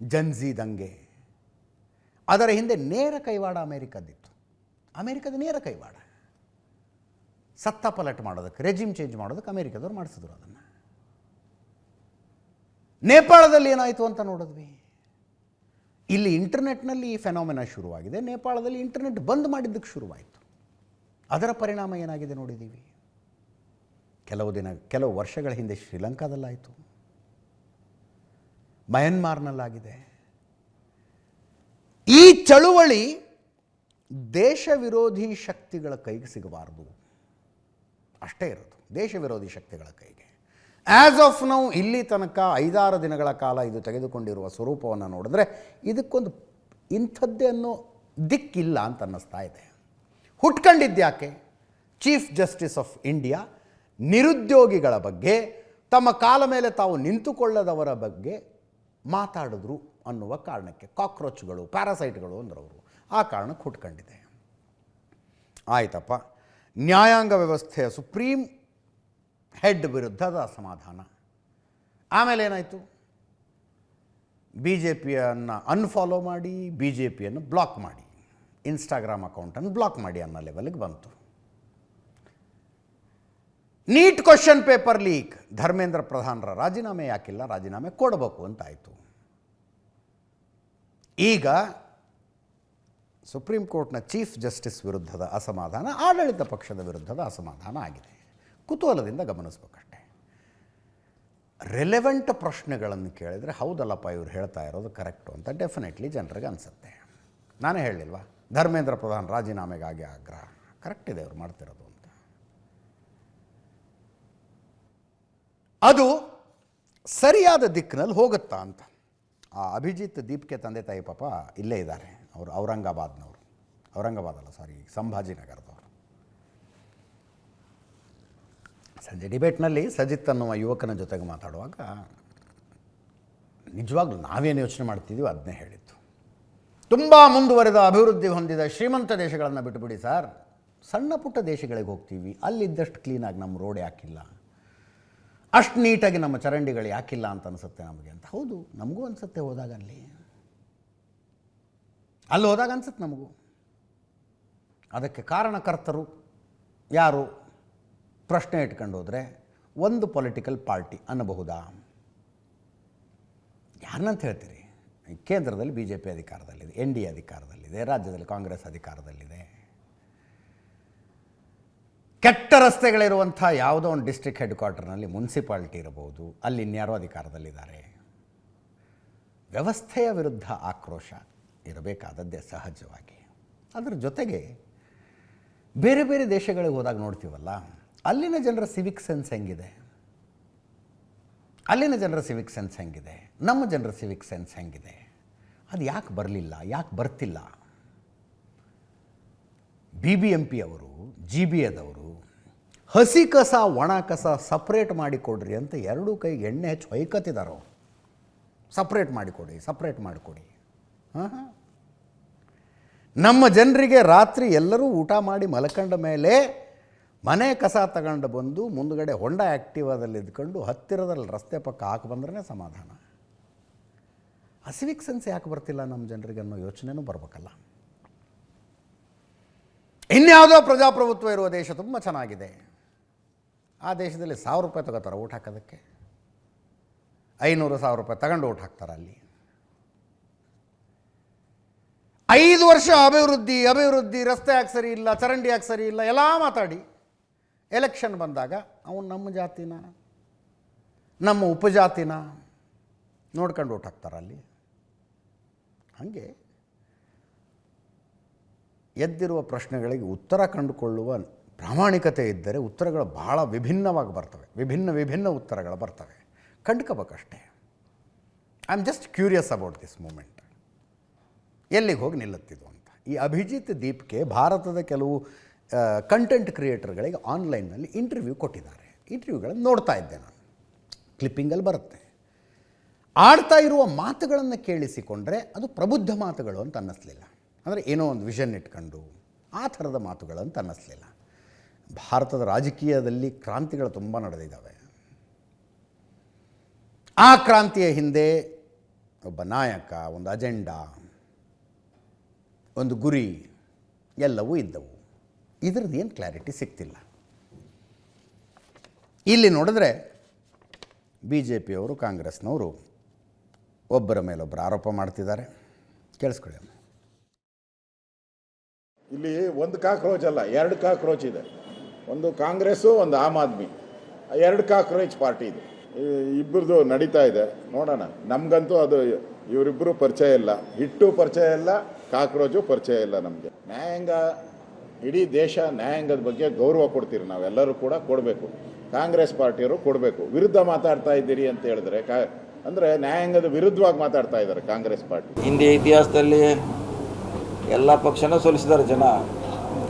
ಜನ್ಜಿ ದಂಗೆ, ಅದರ ಹಿಂದೆ ನೇರ ಕೈವಾಡ ಅಮೇರಿಕದ್ದಿತ್ತು. ಅಮೇರಿಕದ ನೇರ ಕೈವಾಡ. ಸತ್ತಾ ಪಲಟ್ ಮಾಡೋದಕ್ಕೆ, ರೆಜಿಮ್ ಚೇಂಜ್ ಮಾಡೋದಕ್ಕೆ ಅಮೇರಿಕದವ್ರು ಮಾಡಿಸಿದ್ರು ಅದನ್ನು. ನೇಪಾಳದಲ್ಲಿ ಏನಾಯಿತು ಅಂತ ನೋಡಿದ್ವಿ. ಇಲ್ಲಿ ಇಂಟರ್ನೆಟ್ನಲ್ಲಿ ಈ ಫೆನಾಮಿನಾ ಶುರುವಾಗಿದೆ, ನೇಪಾಳದಲ್ಲಿ ಇಂಟರ್ನೆಟ್ ಬಂದ್ ಮಾಡಿದ್ದಕ್ಕೆ ಶುರುವಾಯಿತು. ಅದರ ಪರಿಣಾಮ ಏನಾಗಿದೆ ನೋಡಿದ್ದೀವಿ. ಕೆಲವು ವರ್ಷಗಳ ಹಿಂದೆ ಶ್ರೀಲಂಕಾದಲ್ಲಾಯಿತು, ಮಯನ್ಮಾರ್ನಲ್ಲಾಗಿದೆ. ಈ ಚಳುವಳಿ ದೇಶ ವಿರೋಧಿ ಶಕ್ತಿಗಳ ಕೈಗೆ ಸಿಗಬಾರ್ದು, ಅಷ್ಟೇ ಇರೋದು. ದೇಶ ವಿರೋಧಿ ಶಕ್ತಿಗಳ ಕೈಗೆ ಆ್ಯಸ್ ಆಫ್ ನೌ ಇಲ್ಲಿ ತನಕ 5-6 ದಿನಗಳ ಕಾಲ ಇದು ತೆಗೆದುಕೊಂಡಿರುವ ಸ್ವರೂಪವನ್ನು ನೋಡಿದ್ರೆ ಇದಕ್ಕೊಂದು ಇಂಥದ್ದೇ ಅನ್ನೋ ದಿಕ್ಕಿಲ್ಲ ಅಂತ ಅನ್ನಿಸ್ತಾ ಇದೆ. ಹುಟ್ಕೊಂಡಿದ್ಯಾಕೆ? ಚೀಫ್ ಜಸ್ಟಿಸ್ ಆಫ್ ಇಂಡಿಯಾ ನಿರುದ್ಯೋಗಿಗಳ ಬಗ್ಗೆ, ತಮ್ಮ ಕಾಲ ಮೇಲೆ ತಾವು ನಿಂತುಕೊಳ್ಳದವರ ಬಗ್ಗೆ ಮಾತಾಡಿದ್ರು ಅನ್ನುವ ಕಾರಣಕ್ಕೆ. ಕಾಕ್ರೋಚ್ಗಳು, ಪ್ಯಾರಾಸೈಟ್ಗಳು ಅಂದ್ರವರು. ಆ ಕಾರಣಕ್ಕೆ ಹುಟ್ಕೊಂಡಿದೆ. ಆಯ್ತಪ್ಪ, ನ್ಯಾಯಾಂಗ ವ್ಯವಸ್ಥೆಯ ಸುಪ್ರೀಂ ಹೆಡ್ ವಿರುದ್ಧದ ಅಸಮಾಧಾನ. ಆಮೇಲೆ ಏನಾಯಿತು? BJPಯನ್ನು ಅನ್ಫಾಲೋ ಮಾಡಿ, BJPಯನ್ನು ಬ್ಲಾಕ್ ಮಾಡಿ, ಇನ್ಸ್ಟಾಗ್ರಾಮ್ ಅಕೌಂಟನ್ನು ಬ್ಲಾಕ್ ಮಾಡಿ ಅನ್ನೋ ಲೆವೆಲ್ಗೆ ಬಂತು. NEET question paper leak, Dharmendra ಪ್ರಧಾನರ ರಾಜೀನಾಮೆ ಯಾಕಿಲ್ಲ, ರಾಜೀನಾಮೆ ಕೊಡಬೇಕು ಅಂತಾಯಿತು. ಈಗ ಸುಪ್ರೀಂ ಕೋರ್ಟ್ನ ಚೀಫ್ ಜಸ್ಟಿಸ್ ವಿರುದ್ಧದ ಅಸಮಾಧಾನ, ಆಡಳಿತ ಪಕ್ಷದ ವಿರುದ್ಧದ ಅಸಮಾಧಾನ ಆಗಿದೆ. ಕುತೂಹಲದಿಂದ ಗಮನಿಸ್ಬೇಕಷ್ಟೆ. ರೆಲೆವೆಂಟ್ ಪ್ರಶ್ನೆಗಳನ್ನು ಕೇಳಿದರೆ ಹೌದಲ್ಲಪ್ಪ ಇವ್ರು ಹೇಳ್ತಾ ಇರೋದು ಕರೆಕ್ಟು ಅಂತ ಡೆಫಿನೆಟ್ಲಿ ಜನರಿಗೆ ಅನಿಸುತ್ತೆ. ನಾನೇ ಹೇಳಲಿಲ್ವಾ, ಧರ್ಮೇಂದ್ರ ಪ್ರಧಾನ್ ರಾಜೀನಾಮೆಗಾಗಿ ಆಗ್ರಹ, ಕರೆಕ್ಟ್ ಇದೆ ಅವ್ರು ಮಾಡ್ತಿರೋದು ಅಂತ. ಅದು ಸರಿಯಾದ ದಿಕ್ಕಿನಲ್ಲಿ ಹೋಗುತ್ತಾ ಅಂತ. ಆ ಅಭಿಜಿತ್ ದೀಪ್ಗೆ ತಂದೆ ತಾಯಿ ಪಾಪ ಇಲ್ಲೇ ಇದ್ದಾರೆ. ಅವರು ಔರಂಗಾಬಾದ್ನವರು, ಔರಂಗಾಬಾದ್ ಅಲ್ಲ ಸಾರಿ, ಸಂಭಾಜಿನಗರದವರು. ಸಂಜೆ ಡಿಬೇಟ್ನಲ್ಲಿ ಸಜಿತ್ ಅನ್ನುವ ಯುವಕನ ಜೊತೆಗೆ ಮಾತಾಡುವಾಗ ನಿಜವಾಗ್ಲೂ ನಾವೇನು ಯೋಚನೆ ಮಾಡ್ತಿದ್ದೀವಿ ಅದನ್ನೇ ಹೇಳಿದ್ದು. ತುಂಬ ಮುಂದುವರೆದ ಅಭಿವೃದ್ಧಿ ಹೊಂದಿದ ಶ್ರೀಮಂತ ದೇಶಗಳನ್ನು ಬಿಟ್ಟುಬಿಡಿ ಸರ್, ಸಣ್ಣ ಪುಟ್ಟ ದೇಶಗಳಿಗೆ ಹೋಗ್ತೀವಿ, ಅಲ್ಲಿದ್ದಷ್ಟು ಕ್ಲೀನಾಗಿ ನಮ್ಮ ರೋಡ್ ಯಾಕಿಲ್ಲ, ಅಷ್ಟು ನೀಟಾಗಿ ನಮ್ಮ ಚರಂಡಿಗಳು ಯಾಕಿಲ್ಲ ಅಂತ ಅನಿಸುತ್ತೆ ನಮಗೆ ಅಂತ. ಹೌದು, ನಮಗೂ ಅನಿಸುತ್ತೆ ಹೋದಾಗ, ಅಲ್ಲಿ ಹೋದಾಗ ಅನಿಸುತ್ತೆ ನಮಗೂ. ಅದಕ್ಕೆ ಕಾರಣಕರ್ತರು ಯಾರು ಪ್ರಶ್ನೆ ಇಟ್ಕೊಂಡು ಹೋದರೆ ಒಂದು ಪೊಲಿಟಿಕಲ್ ಪಾರ್ಟಿ ಅನ್ನಬಹುದಾ? ಯಾರನ್ನಂತ ಹೇಳ್ತೀರಿ? ಕೇಂದ್ರದಲ್ಲಿ BJP ಅಧಿಕಾರದಲ್ಲಿದೆ, NDA ಅಧಿಕಾರದಲ್ಲಿದೆ, ರಾಜ್ಯದಲ್ಲಿ ಕಾಂಗ್ರೆಸ್ ಅಧಿಕಾರದಲ್ಲಿದೆ. ಕೆಟ್ಟ ರಸ್ತೆಗಳಿರುವಂಥ ಯಾವುದೋ ಒಂದು ಡಿಸ್ಟ್ರಿಕ್ಟ್ ಹೆಡ್ ಕ್ವಾರ್ಟರ್ನಲ್ಲಿ ಮುನ್ಸಿಪಾಲ್ಟಿ ಇರಬಹುದು, ಅಲ್ಲಿ ಇನ್ಯಾರೋ ಅಧಿಕಾರದಲ್ಲಿದ್ದಾರೆ. ವ್ಯವಸ್ಥೆಯ ವಿರುದ್ಧ ಆಕ್ರೋಶ ಇರಬೇಕಾದದ್ದೇ ಸಹಜವಾಗಿ. ಅದರ ಜೊತೆಗೆ ಬೇರೆ ಬೇರೆ ದೇಶಗಳಿಗೆ ಹೋದಾಗ ನೋಡ್ತೀವಲ್ಲ, ಅಲ್ಲಿನ ಜನರ ಸಿವಿಕ್ ಸೆನ್ಸ್ ಹೆಂಗಿದೆ, ಅಲ್ಲಿನ ಜನರ ಸಿವಿಕ್ ಸೆನ್ಸ್ ಹೆಂಗಿದೆ, ನಮ್ಮ ಜನರ ಸಿವಿಕ್ ಸೆನ್ಸ್ ಹೆಂಗಿದೆ, ಅದು ಯಾಕೆ ಬರಲಿಲ್ಲ, ಯಾಕೆ ಬರ್ತಿಲ್ಲ? BBMP ಅವರು, GBAದವರು ಹಸಿ ಕಸ ಒಣ ಕಸ ಸಪ್ರೇಟ್ ಮಾಡಿಕೊಡ್ರಿ ಅಂತ ಎರಡೂ ಕೈಗೆ ಎಣ್ಣೆ ಹಚ್ಚಿ ಹೊಯ್ಕತ್ತಿದ್ದಾರೆ ಅವರು. ಸಪ್ರೇಟ್ ಮಾಡಿಕೊಡಿ. ನಮ್ಮ ಜನರಿಗೆ ರಾತ್ರಿ ಎಲ್ಲರೂ ಊಟ ಮಾಡಿ ಮಲ್ಕೊಂಡ ಮೇಲೆ ಮನೆ ಕಸ ತಗೊಂಡು ಬಂದು ಮುಂದುಗಡೆ ಹೊಂಡ ಆ್ಯಕ್ಟಿವಾದಲ್ಲಿ ಇದ್ಕೊಂಡು ಹತ್ತಿರದಲ್ಲಿ ರಸ್ತೆ ಪಕ್ಕ ಹಾಕಿ ಬಂದ್ರೆ ಸಮಾಧಾನ. ಆ ಸಿವಿಕ್ ಸೆನ್ಸ್ ಯಾಕೆ ಬರ್ತಿಲ್ಲ ನಮ್ಮ ಜನರಿಗೆ ಅನ್ನೋ ಯೋಚನೆನೂ ಬರಬೇಕಲ್ಲ. ಇನ್ಯಾವುದೋ ಪ್ರಜಾಪ್ರಭುತ್ವ ಇರುವ ದೇಶ ತುಂಬ ಚೆನ್ನಾಗಿದೆ, ಆ ದೇಶದಲ್ಲಿ 1000 ರೂಪಾಯಿ ತಗೋತಾರೆ ಓಟ್ ಹಾಕೋದಕ್ಕೆ, 500-1000 ರೂಪಾಯಿ ತಗೊಂಡು ಓಟ್ ಹಾಕ್ತಾರೆ. ಅಲ್ಲಿ 5 ವರ್ಷ ಅಭಿವೃದ್ಧಿ, ರಸ್ತೆ ಯಾಕೆ ಸರಿ ಇಲ್ಲ, ಚರಂಡಿ ಯಾಕೆ ಸರಿ ಇಲ್ಲ ಎಲ್ಲ ಮಾತಾಡಿ ಎಲೆಕ್ಷನ್ ಬಂದಾಗ ಅವನು ನಮ್ಮ ಜಾತಿನ ನಮ್ಮ ಉಪಜಾತಿನ ನೋಡ್ಕೊಂಡು ಓಟ್ ಹಾಕ್ತಾರೆ ಅಲ್ಲಿ. ಹಾಗೆ ಎದ್ದಿರುವ ಪ್ರಶ್ನೆಗಳಿಗೆ ಉತ್ತರ ಕಂಡುಕೊಳ್ಳುವ ಪ್ರಾಮಾಣಿಕತೆ ಇದ್ದರೆ ಉತ್ತರಗಳು ಬಹಳ ವಿಭಿನ್ನವಾಗಿ ಬರ್ತವೆ, ವಿಭಿನ್ನ ಉತ್ತರಗಳು ಬರ್ತವೆ. ಕಂಡ್ಕೋಬೇಕಷ್ಟೇ. I am just curious about this moment, ಎಲ್ಲಿಗೆ ಹೋಗಿ ನಿಲ್ಲುತ್ತಿದ್ದು ಅಂತ. ಈ ಅಭಿಜಿತ್ ದೀಪ್ಗೆ ಭಾರತದ ಕೆಲವು ಕಂಟೆಂಟ್ ಕ್ರಿಯೇಟರ್ಗಳಿಗೆ ಆನ್ಲೈನ್ನಲ್ಲಿ ಇಂಟರ್ವ್ಯೂ ಕೊಟ್ಟಿದ್ದಾರೆ. ಇಂಟರ್ವ್ಯೂಗಳನ್ನು ನೋಡ್ತಾ ಇದ್ದೆ ನಾನು, ಕ್ಲಿಪ್ಪಿಂಗಲ್ಲಿ ಬರುತ್ತೆ. ಆಡ್ತಾ ಇರುವ ಮಾತುಗಳನ್ನು ಕೇಳಿಸಿಕೊಂಡ್ರೆ ಅದು ಪ್ರಬುದ್ಧ ಮಾತುಗಳು ಅಂತ ಅನ್ನಿಸ್ಲಿಲ್ಲ. ಅಂದರೆ ಏನೋ ಒಂದು ವಿಷನ್ ಇಟ್ಕೊಂಡು ಆ ಥರದ ಮಾತುಗಳು ಅಂತ ಅನ್ನಿಸ್ಲಿಲ್ಲ. ಭಾರತದ ರಾಜಕೀಯದಲ್ಲಿ ಕ್ರಾಂತಿಗಳು ತುಂಬ ನಡೆದಿದ್ದಾವೆ. ಆ ಕ್ರಾಂತಿಯ ಹಿಂದೆ ಒಬ್ಬ ನಾಯಕ, ಒಂದು ಅಜೆಂಡಾ, ಒಂದು ಗುರಿ ಎಲ್ಲವೂ ಇದ್ದವು. ಇದ್ರದ್ದು ಏನು ಕ್ಲಾರಿಟಿ ಸಿಗ್ತಿಲ್ಲ. ಇಲ್ಲಿ ನೋಡಿದ್ರೆ BJPಯವರು, ಕಾಂಗ್ರೆಸ್ನವರು ಒಬ್ಬರ ಮೇಲೊಬ್ಬರು ಆರೋಪ ಮಾಡ್ತಿದ್ದಾರೆ. ಕೇಳಿಸ್ಕೊಳ್ಳಿ. ಇಲ್ಲಿ ಒಂದು ಕಾಕ್ರೋಚ್ ಅಲ್ಲ, 2 ಕಾಕ್ರೋಚ್ ಇದೆ. ಒಂದು ಕಾಂಗ್ರೆಸ್ಸು, ಒಂದು ಆಮ್ ಆದ್ಮಿ. 2 ಕಾಕ್ರೋಚ್ ಪಾರ್ಟಿ ಇದೆ. ಇಬ್ಬರದು ನಡೀತಾ ಇದೆ, ನೋಡೋಣ. ನಮಗಂತೂ ಅದು ಇವರಿಬ್ಬರು ಪರಿಚಯ ಇಲ್ಲ, ಹಿಟ್ಟು ಪರಿಚಯ ಇಲ್ಲ, ಕಾಕ್ರೋಚು ಪರಿಚಯ ಇಲ್ಲ ನಮಗೆ. ನ್ಯಾಯಾಂಗ, ಇಡೀ ದೇಶ ನ್ಯಾಯಾಂಗದ ಬಗ್ಗೆ ಗೌರವ ಕೊಡ್ತೀರಿ, ನಾವೆಲ್ಲರೂ ಕೂಡ ಕೊಡಬೇಕು. ಕಾಂಗ್ರೆಸ್ ಪಾರ್ಟಿಯವರು ಕೊಡಬೇಕು. ವಿರುದ್ಧ ಮಾತಾಡ್ತಾ ಇದ್ದೀರಿ ಅಂತ ಹೇಳಿದ್ರೆ ಅಂದರೆ ನ್ಯಾಯಾಂಗದ ವಿರುದ್ಧವಾಗಿ ಮಾತಾಡ್ತಾ ಇದ್ದಾರೆ ಕಾಂಗ್ರೆಸ್ ಪಾರ್ಟಿ. ಹಿಂದಿಯ ಇತಿಹಾಸದಲ್ಲಿ ಎಲ್ಲ ಪಕ್ಷನೂ ಸೋಲಿಸಿದ್ದಾರೆ ಜನ.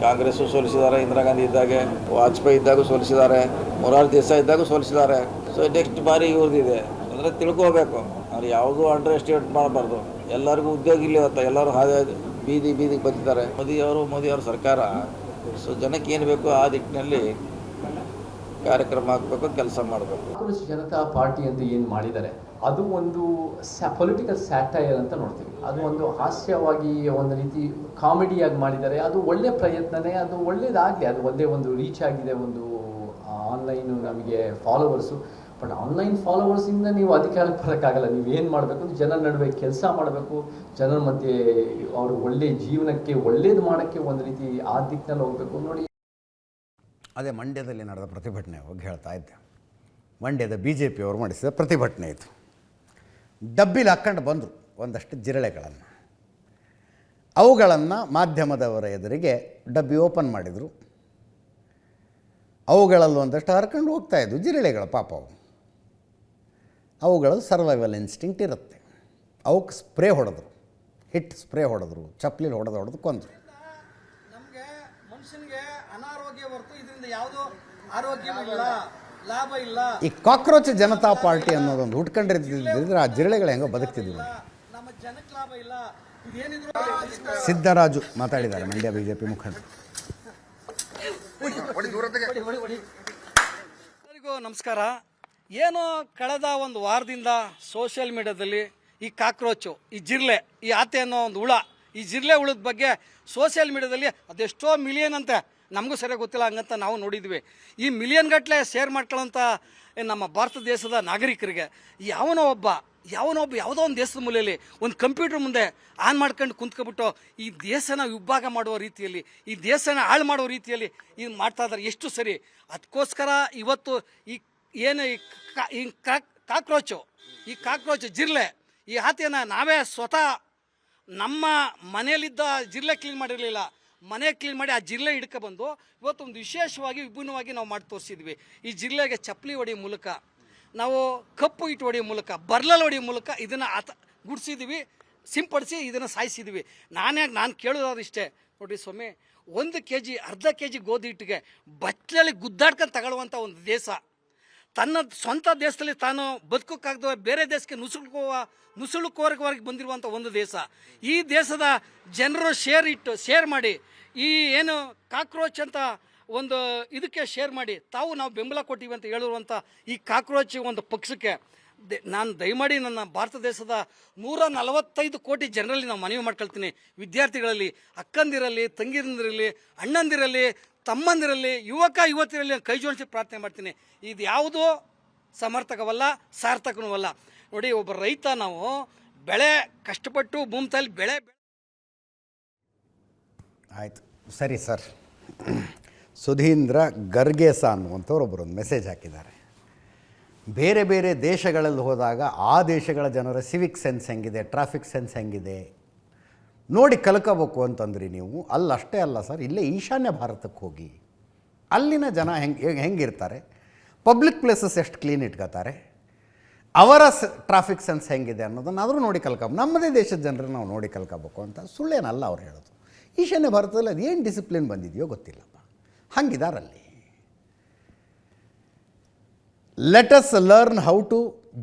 ಕಾಂಗ್ರೆಸ್ಸು ಸೋಲಿಸಿದ್ದಾರೆ, ಇಂದಿರಾ ಗಾಂಧಿ ಇದ್ದಾಗೆ, ವಾಜಪೇಯಿ ಇದ್ದಾಗೂ ಸೋಲಿಸಿದ್ದಾರೆ, ಮೊರಾರ್ಜಿ ದೇಸಾಯಿ ಇದ್ದಾಗೂ ಸೋಲಿಸಿದ್ದಾರೆ. ಸೊ ನೆಕ್ಸ್ಟ್ ಬಾರಿ ಇವ್ರದ್ದಿದೆ ಅಂದರೆ ತಿಳ್ಕೋಬೇಕು. ಅವ್ರು ಯಾವುದೂ ಅಂಡರ್ ಎಸ್ಟಿಮೇಟ್ ಮಾಡಬಾರ್ದು. ಎಲ್ಲರಿಗೂ ಉದ್ಯೋಗ ಇಲ್ಲ ಇವತ್ತು, ಎಲ್ಲರೂ ಬೀದಿಗೆ ಬಂದಿದ್ದಾರೆ. ಮೋದಿಯವರು ಸರ್ಕಾರ ಸೊ ಜನಕ್ಕೆ ಏನು ಬೇಕು ಆ ದಿಟ್ಟಿನಲ್ಲಿ ಕಾರ್ಯಕ್ರಮ ಆಗಬೇಕು, ಕೆಲಸ ಮಾಡಬೇಕು. ಕಾಂಗ್ರೆಸ್ ಜನತಾ ಪಾರ್ಟಿ ಅಂತ ಏನು ಮಾಡಿದ್ದಾರೆ ಅದು ಒಂದು ಪೊಲಿಟಿಕಲ್ ಸ್ಯಾಟೈರ್ ಅಂತ ನೋಡ್ತೀವಿ. ಅದು ಒಂದು ಹಾಸ್ಯವಾಗಿ ಒಂದು ರೀತಿ ಕಾಮಿಡಿಯಾಗಿ ಮಾಡಿದ್ದಾರೆ. ಅದು ಒಳ್ಳೆ ಪ್ರಯತ್ನನೇ, ಅದು ಒಳ್ಳೇದಾಗಲಿ. ಅದು ಒಂದೇ ಒಂದು ರೀಚ್ ಆಗಿದೆ, ಒಂದು ಆನ್ಲೈನು ನಮಗೆ ಫಾಲೋವರ್ಸು. ಬಟ್ ಆನ್ಲೈನ್ ಫಾಲೋವರ್ಸಿಂದ ನೀವು ಅಧಿಕಾರಕ್ಕೆ ಬರೋಕ್ಕಾಗಲ್ಲ. ನೀವೇನು ಮಾಡಬೇಕು, ಜನರ ನಡುವೆ ಕೆಲಸ ಮಾಡಬೇಕು, ಜನರ ಮಧ್ಯೆ ಅವರು ಒಳ್ಳೆಯ ಜೀವನಕ್ಕೆ ಒಳ್ಳೇದು ಮಾಡೋಕ್ಕೆ ಒಂದು ರೀತಿ ಆ ದಿಕ್ಕಿನಲ್ಲಿ ಹೋಗಬೇಕು. ನೋಡಿ, ಅದೇ ಮಂಡ್ಯದಲ್ಲಿ ನಡೆದ ಪ್ರತಿಭಟನೆ ಹೋಗಿ ಹೇಳ್ತಾ ಇದ್ದೆ. ಮಂಡ್ಯದ BJPಯವರು ಮಾಡಿಸಿದ ಪ್ರತಿಭಟನೆ ಇದು. ಡಬ್ಬಿಲಿ ಹಾಕ್ಕೊಂಡು ಬಂದರು ಒಂದಷ್ಟು ಜಿರಳೆಗಳನ್ನು. ಅವುಗಳನ್ನು ಮಾಧ್ಯಮದವರ ಎದುರಿಗೆ ಡಬ್ಬಿ ಓಪನ್ ಮಾಡಿದರು. ಅವುಗಳಲ್ಲಿ ಒಂದಷ್ಟು ಹರ್ಕೊಂಡು ಹೋಗ್ತಾಯಿದ್ವು ಜಿರಳೆಗಳು. ಪಾಪ ಅವುಗಳದ್ದು ಸರ್ವೈವಲ್ ಇನ್ಸ್ಟಿಂಕ್ಟ್ ಇರುತ್ತೆ. ಅವಕ್ಕೆ ಸ್ಪ್ರೇ ಹೊಡೆದ್ರು, ಹಿಟ್ ಸ್ಪ್ರೇ ಹೊಡೆದ್ರು, ಚಪ್ಪಲಿ ಹೊಡೆದು ಕೊಂದರು. ನಮಗೆ ಮನುಷ್ಯನಿಗೆ ಅನಾರೋಗ್ಯ ಹೊರತು ಇದರಿಂದ ಯಾವುದೋ ಆರೋಗ್ಯವಿಲ್ಲ, ಲಾಭ ಇಲ್ಲ. ಈ ಕಾಕ್ರೋಚ್ ಜನತಾ ಪಾರ್ಟಿ ಅನ್ನೋದೊಂದು ಹುಟ್ಕೊಂಡಿದ್ದಿದ್ರೆ ಆ ಜಿರಳೆಗಳು ಹೆಂಗೋ ಬದುಕ್ತಿದ್ವಿ. ನಮ್ಮ ಜನಕ್ಕೆ ಲಾಭ ಇಲ್ಲ. ಇದೇನಿದ್ರು ಸಿದ್ದರಾಜು ಮಾತಾಡಿದ್ದಾರೆ, ಮಂಡ್ಯ ಬಿಜೆಪಿ ಮುಖಂಡರು. ಎಲ್ಲರಿಗೂ ನಮಸ್ಕಾರ. ಏನೋ ಕಳೆದ ಒಂದು ವಾರದಿಂದ ಸೋಷಿಯಲ್ ಮೀಡಿಯಾದಲ್ಲಿ ಈ ಕಾಕ್ರೋಚು, ಈ ಜಿರ್ಲೆ, ಈ ಆತೆ ಅನ್ನೋ ಒಂದು ಹುಳ, ಈ ಜಿರ್ಲೆ ಹುಳದ ಬಗ್ಗೆ ಸೋಷಿಯಲ್ ಮೀಡಿಯಾದಲ್ಲಿ ಅದೆಷ್ಟೋ ಮಿಲಿಯನ್ ಅಂತೆ, ನಮಗೂ ಸರಿಯಾಗಿ ಗೊತ್ತಿಲ್ಲ, ಹಂಗಂತ ನಾವು ನೋಡಿದ್ವಿ. ಈ ಮಿಲಿಯನ್ ಗಟ್ಟಲೆ ಶೇರ್ ಮಾಡ್ಕೊಳ್ಳೋಂಥ ನಮ್ಮ ಭಾರತ ದೇಶದ ನಾಗರಿಕರಿಗೆ ಯಾವನೋ ಒಬ್ಬ ಯಾವುದೋ ಒಂದು ದೇಶದ ಮೂಲೆಯಲ್ಲಿ ಒಂದು ಕಂಪ್ಯೂಟರ್ ಮುಂದೆ ಆನ್ ಮಾಡ್ಕೊಂಡು ಕುಂತ್ಕೊಬಿಟ್ಟು ಈ ದೇಶನ ವಿಭಾಗ ಮಾಡುವ ರೀತಿಯಲ್ಲಿ, ಈ ದೇಶನ ಹಾಳು ಮಾಡುವ ರೀತಿಯಲ್ಲಿ ಇದು ಮಾಡ್ತಾ ಇದ್ದಾರೆ. ಎಷ್ಟು ಸರಿ. ಅದಕ್ಕೋಸ್ಕರ ಇವತ್ತು ಏನು ಈ ಕಾಕ್ರೋಚು ಜಿರ್ಲೆ, ಈ ಆತೆಯನ್ನು ನಾವೇ ಸ್ವತಃ ನಮ್ಮ ಮನೆಯಲ್ಲಿದ್ದ ಜಿರ್ಲೆ ಕ್ಲೀನ್ ಮಾಡಿರಲಿಲ್ಲ, ಮನೆ ಕ್ಲೀನ್ ಮಾಡಿ ಆ ಜಿರ್ಲೆ ಹಿಡ್ಕೊಬಂದು ಇವತ್ತು ಒಂದು ವಿಶೇಷವಾಗಿ ವಿಭಿನ್ನವಾಗಿ ನಾವು ಮಾಡಿ ತೋರಿಸಿದ್ವಿ. ಈ ಜಿರ್ಲೆಗೆ ಚಪ್ಪಲಿ ಹೊಡೆಯೋ ಮೂಲಕ, ನಾವು ಕಪ್ಪು ಇಟ್ಟು ಹೊಡೆಯೋ ಮೂಲಕ, ಬರ್ಲಲ್ಲಿ ಹೊಡೆಯೋ ಮೂಲಕ ಇದನ್ನು ಗುಡಿಸಿದ್ವಿ, ಸಿಂಪಡಿಸಿ ಇದನ್ನು ಸಾಯಿಸಿದ್ವಿ. ನಾನು ಕೇಳೋದಾದ್ರೆ ಇಷ್ಟೇ, ನೋಡಿ ಸ್ವಾಮಿ, 1 kg ಅರ್ಧ kg ಗೋಧಿ ಹಿಟ್ಟಿಗೆ ಬಚ್ಚಲಲ್ಲಿ ಗುದ್ದಾಡ್ಕೊಂಡು ತಗೊಳ್ಳುವಂಥ ಒಂದು ದೇಶ, ತನ್ನ ಸ್ವಂತ ದೇಶದಲ್ಲಿ ತಾನು ಬದುಕೋಕ್ಕಾಗದ ಬೇರೆ ದೇಶಕ್ಕೆ ನುಸುಳುಕೋರವರೆಗೆ ಬಂದಿರುವಂಥ ಒಂದು ದೇಶ. ಈ ದೇಶದ ಜನರು ಶೇರ್ ಮಾಡಿ ಈ ಏನು ಕಾಕ್ರೋಚ್ ಅಂತ ಒಂದು ಇದಕ್ಕೆ ಶೇರ್ ಮಾಡಿ ನಾವು ಬೆಂಬಲ ಕೊಟ್ಟಿವಿ ಅಂತ ಹೇಳಿರುವಂಥ ಈ ಕಾಕ್ರೋಚ್ ಒಂದು ಪಕ್ಷಕ್ಕೆ ನಾನು ದಯಮಾಡಿ ನನ್ನ ಭಾರತ ದೇಶದ 145 ಕೋಟಿ ಜನರಲ್ಲಿ ನಾವು ಮನವಿ ಮಾಡ್ಕೊಳ್ತೀನಿ. ವಿದ್ಯಾರ್ಥಿಗಳಲ್ಲಿ, ಅಕ್ಕಂದಿರಲ್ಲಿ, ತಂಗಿರಂದಿರಲಿ, ಅಣ್ಣಂದಿರಲ್ಲಿ, ತಮ್ಮಂದಿರಲ್ಲಿ, ಯುವತಿರಲ್ಲಿ ಕೈ ಜೋಡಿಸಿ ಪ್ರಾರ್ಥನೆ ಮಾಡ್ತೀನಿ. ಇದು ಯಾವುದೂ ಸಮರ್ಥಕವಲ್ಲ, ಸಾರ್ಥಕನೂ ಅಲ್ಲ. ನೋಡಿ, ಒಬ್ಬ ರೈತ, ನಾವು ಬೆಳೆ ಕಷ್ಟಪಟ್ಟು ಭೂಮಿ ತಾಯಿ ಬೆಳೆ ಆಯಿತು, ಸರಿ ಸರ್. ಸುಧೀಂದ್ರ ಗರ್ಗೇಸ ಅನ್ನುವಂಥವ್ರು ಒಬ್ಬರೊಂದು ಮೆಸೇಜ್ ಹಾಕಿದ್ದಾರೆ. ಬೇರೆ ಬೇರೆ ದೇಶಗಳಲ್ಲಿ ಹೋದಾಗ ಆ ದೇಶಗಳ ಜನರ ಸಿವಿಕ್ ಸೆನ್ಸ್ ಹೆಂಗಿದೆ, ಟ್ರಾಫಿಕ್ ಸೆನ್ಸ್ ಹೆಂಗಿದೆ ನೋಡಿ ಕಲ್ಕೋಬೇಕು ಅಂತಂದ್ರಿ ನೀವು. ಅಲ್ಲಷ್ಟೇ ಅಲ್ಲ ಸರ್, ಇಲ್ಲೇ ಈಶಾನ್ಯ ಭಾರತಕ್ಕೆ ಹೋಗಿ ಅಲ್ಲಿನ ಜನ ಹೆಂಗಿರ್ತಾರೆ, ಪಬ್ಲಿಕ್ ಪ್ಲೇಸಸ್ ಎಷ್ಟು ಕ್ಲೀನ್ ಇಟ್ಕೋತಾರೆ, ಅವರ ಟ್ರಾಫಿಕ್ ಸೆನ್ಸ್ ಹೆಂಗಿದೆ ಅನ್ನೋದನ್ನಾದರೂ ನೋಡಿ ನಮ್ಮದೇ ದೇಶದ ಜನರನ್ನು ನಾವು ನೋಡಿ ಕಲ್ಕೋಬೇಕು ಅಂತ ಸುಳ್ಳೇನಲ್ಲ ಅವ್ರು ಹೇಳೋದು. ಈಶಾನ್ಯ ಭಾರತದಲ್ಲಿ ಅದು ಏನು ಡಿಸಿಪ್ಲಿನ್ ಬಂದಿದೆಯೋ ಗೊತ್ತಿಲ್ಲಪ್ಪ, ಹಂಗಿದಾರಲ್ಲಿ. Let us learn how to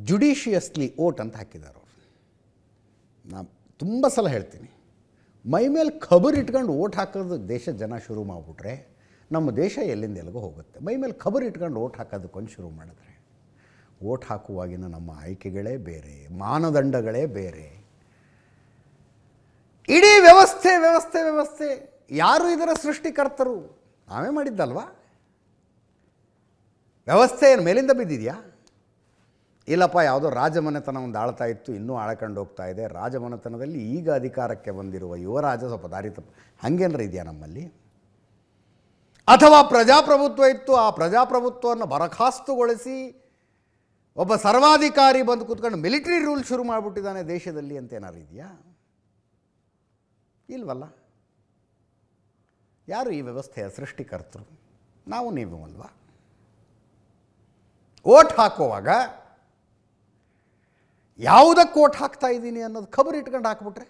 judiciously vote ಅಂತ ಹಾಕಿದ್ದಾರೆ ಅವರು. ನಾನು ತುಂಬ ಸಲ ಹೇಳ್ತೀನಿ, ಮೈ ಮೇಲೆ ಖಬರ್ ಇಟ್ಕೊಂಡು ಓಟ್ ಹಾಕೋದು ದೇಶದ ಜನ ಶುರು ಮಾಡಿಬಿಟ್ರೆ ನಮ್ಮ ದೇಶ ಎಲ್ಲಿಂದ ಎಲ್ಲಿಗೋ ಹೋಗುತ್ತೆ. ಮೈ ಮೇಲೆ ಖಬರ್ ಇಟ್ಕೊಂಡು ಓಟ್ ಹಾಕೋದಕ್ಕೊಂದು ಶುರು ಮಾಡಿದ್ರೆ, ಓಟ್ ಹಾಕುವಾಗಿನ ನಮ್ಮ ಆಯ್ಕೆಗಳೇ ಬೇರೆ, ಮಾನದಂಡಗಳೇ ಬೇರೆ. ಇಡೀ ವ್ಯವಸ್ಥೆ ಯಾರು ಇದರ ಸೃಷ್ಟಿಕರ್ತರು? ನಾವೇ ಮಾಡಿದ್ದಲ್ವಾ? ವ್ಯವಸ್ಥೆ ಏನು ಮೇಲಿಂದ ಬಿದ್ದಿದೆಯಾ? ಇಲ್ಲಪ್ಪ, ಯಾವುದೋ ರಾಜಮನೆತನ ಒಂದು ಆಳ್ತಾ ಇತ್ತು, ಇನ್ನೂ ಆಳ್ಕೊಂಡು ಹೋಗ್ತಾ ಇದೆ. ರಾಜಮನೆತನದಲ್ಲಿ ಈಗ ಅಧಿಕಾರಕ್ಕೆ ಬಂದಿರುವ ಯುವರಾಜ ಸ್ವಲ್ಪ ದಾರಿ ತಪ್ಪು, ಹಾಗೇನಾರ ಇದೆಯಾ ನಮ್ಮಲ್ಲಿ? ಅಥವಾ ಪ್ರಜಾಪ್ರಭುತ್ವ ಇತ್ತು, ಆ ಪ್ರಜಾಪ್ರಭುತ್ವವನ್ನು ಬರಖಾಸ್ತುಗೊಳಿಸಿ ಒಬ್ಬ ಸರ್ವಾಧಿಕಾರಿ ಬಂದು ಕೂತ್ಕೊಂಡು ಮಿಲಿಟರಿ ರೂಲ್ ಶುರು ಮಾಡಿಬಿಟ್ಟಿದ್ದಾನೆ ದೇಶದಲ್ಲಿ ಅಂತ ಏನಾರು ಇದೆಯಾ? ಇಲ್ವಲ್ಲ. ಯಾರು ಈ ವ್ಯವಸ್ಥೆಯ ಸೃಷ್ಟಿಕರ್ತರು? ನಾವು ನೀವು ಅಲ್ವಾ? ಓಟ್ ಹಾಕುವಾಗ ಯಾವುದಕ್ಕೆ ಓಟ್ ಹಾಕ್ತಾ ಇದ್ದೀನಿ ಅನ್ನೋದು ಖಬರ್ ಇಟ್ಕೊಂಡು ಹಾಕ್ಬಿಟ್ರೆ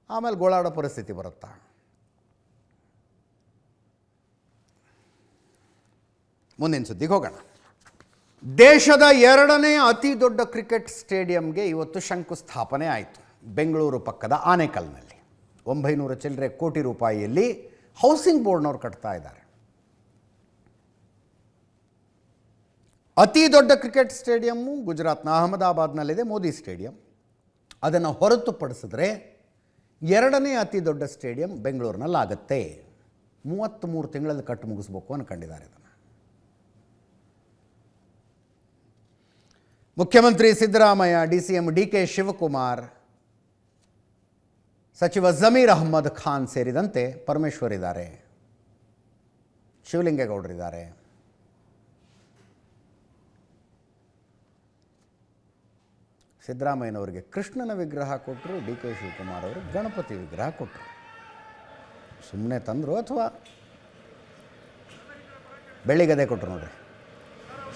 ಆಮೇಲೆ ಗೋಳಾಡೋ ಪರಿಸ್ಥಿತಿ ಬರುತ್ತಾ? ಮುಂದಿನ ಸುದ್ದಿಗೆ ಹೋಗೋಣ. ದೇಶದ 2ನೇ ಅತಿ ದೊಡ್ಡ ಕ್ರಿಕೆಟ್ ಸ್ಟೇಡಿಯಂಗೆ ಇವತ್ತು ಶಂಕುಸ್ಥಾಪನೆ ಆಯಿತು. ಬೆಂಗಳೂರು ಪಕ್ಕದ ಆನೇಕಲ್ನಲ್ಲಿ 900 ಚಿಲ್ಲರೆ ಕೋಟಿ ರೂಪಾಯಿಯಲ್ಲಿ ಹೌಸಿಂಗ್ ಬೋರ್ಡ್ನವ್ರು ಕಟ್ತಾ ಇದ್ದಾರೆ. ಅತಿ ದೊಡ್ಡ ಕ್ರಿಕೆಟ್ ಸ್ಟೇಡಿಯಮ್ಮು ಗುಜರಾತ್ನ ಅಹಮದಾಬಾದ್ನಲ್ಲಿದೆ, ಮೋದಿ ಸ್ಟೇಡಿಯಂ. ಅದನ್ನು ಹೊರತುಪಡಿಸಿದ್ರೆ 2ನೇ ಅತಿ ದೊಡ್ಡ ಸ್ಟೇಡಿಯಂ ಬೆಂಗಳೂರಿನಲ್ಲಾಗತ್ತೆ. 33 ತಿಂಗಳಲ್ಲಿ ಕಟ್ಟು ಮುಗಿಸ್ಬೇಕು ಅಂದ್ಕೊಂಡಿದ್ದಾರೆ ಇದನ್ನು. ಮುಖ್ಯಮಂತ್ರಿ ಸಿದ್ದರಾಮಯ್ಯ, DCM DK ಶಿವಕುಮಾರ್, ಸಚಿವ ಜಮೀರ್ ಅಹ್ಮದ್ ಖಾನ್ ಸೇರಿದಂತೆ ಪರಮೇಶ್ವರ್ ಇದ್ದಾರೆ, ಶಿವಲಿಂಗೇಗೌಡರಿದ್ದಾರೆ. ಸಿದ್ದರಾಮಯ್ಯನವರಿಗೆ ಕೃಷ್ಣನ ವಿಗ್ರಹ ಕೊಟ್ಟರು, DK ಶಿವಕುಮಾರ್ ಅವರು ಗಣಪತಿ ವಿಗ್ರಹ ಕೊಟ್ಟರು. ಸುಮ್ಮನೆ ತಂದರು ಅಥವಾ ಬೆಳ್ಳಿಗದೆ ಕೊಟ್ಟರು ನೋಡ್ರಿ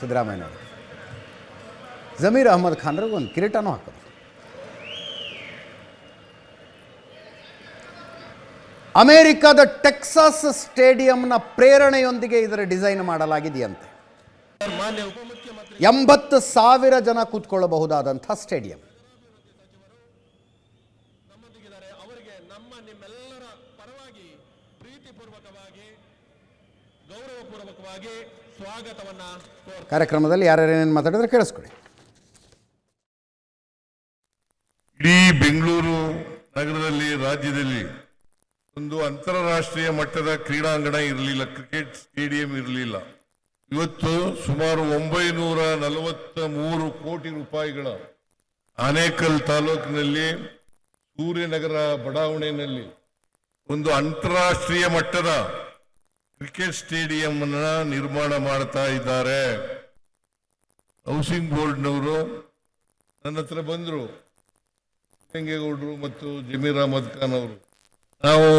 ಸಿದ್ದರಾಮಯ್ಯನವರು. ಜಮೀರ್ ಅಹ್ಮದ್ ಖಾನ್ರಿಗೆ ಒಂದು ಕಿರೀಟನೂ ಹಾಕಿದ್ರು. ಅಮೇರಿಕಾದ ಟೆಕ್ಸಾಸ್ ಸ್ಟೇಡಿಯಂನ ಪ್ರೇರಣೆಯೊಂದಿಗೆ ಇದರ ಡಿಸೈನ್ ಮಾಡಲಾಗಿದೆಯಂತೆ. 80,000 ಜನ ಕೂತ್ಕೊಳ್ಳಬಹುದಾದಂಥ ಸ್ಟೇಡಿಯಂ. ಕಾರ್ಯಕ್ರಮದಲ್ಲಿ ಯಾರ್ಯಾರೇನೇನು ಮಾತಾಡಿದ್ರೆ ಕೇಳಿಸ್ಕೊಳ್ಳಿ. ಇಡೀ ಬೆಂಗಳೂರು ನಗರದಲ್ಲಿ, ರಾಜ್ಯದಲ್ಲಿ ಒಂದು ಅಂತಾರಾಷ್ಟ್ರೀಯ ಮಟ್ಟದ ಕ್ರೀಡಾಂಗಣ ಇರಲಿಲ್ಲ, ಕ್ರಿಕೆಟ್ ಸ್ಟೇಡಿಯಂ ಇರಲಿಲ್ಲ. ಇವತ್ತು ಸುಮಾರು 943 ಕೋಟಿ ರೂಪಾಯಿಗಳ ಆನೇಕಲ್ ತಾಲೂಕಿನಲ್ಲಿ ಸೂರ್ಯನಗರ ಬಡಾವಣೆಯಲ್ಲಿ ಒಂದು ಅಂತಾರಾಷ್ಟ್ರೀಯ ಮಟ್ಟದ ಕ್ರಿಕೆಟ್ ಸ್ಟೇಡಿಯಂ ಅನ್ನ ನಿರ್ಮಾಣ ಮಾಡ್ತಾ ಇದ್ದಾರೆ. ಹೌಸಿಂಗ್ ಬೋರ್ಡ್ನವರು ನನ್ನ ಹತ್ರ ಬಂದರು, ಗೌಡ್ರು ಮತ್ತು ಜಮೀರ್ ಅಹಮದ್ ಖಾನ್ ಅವರು. ನಾವು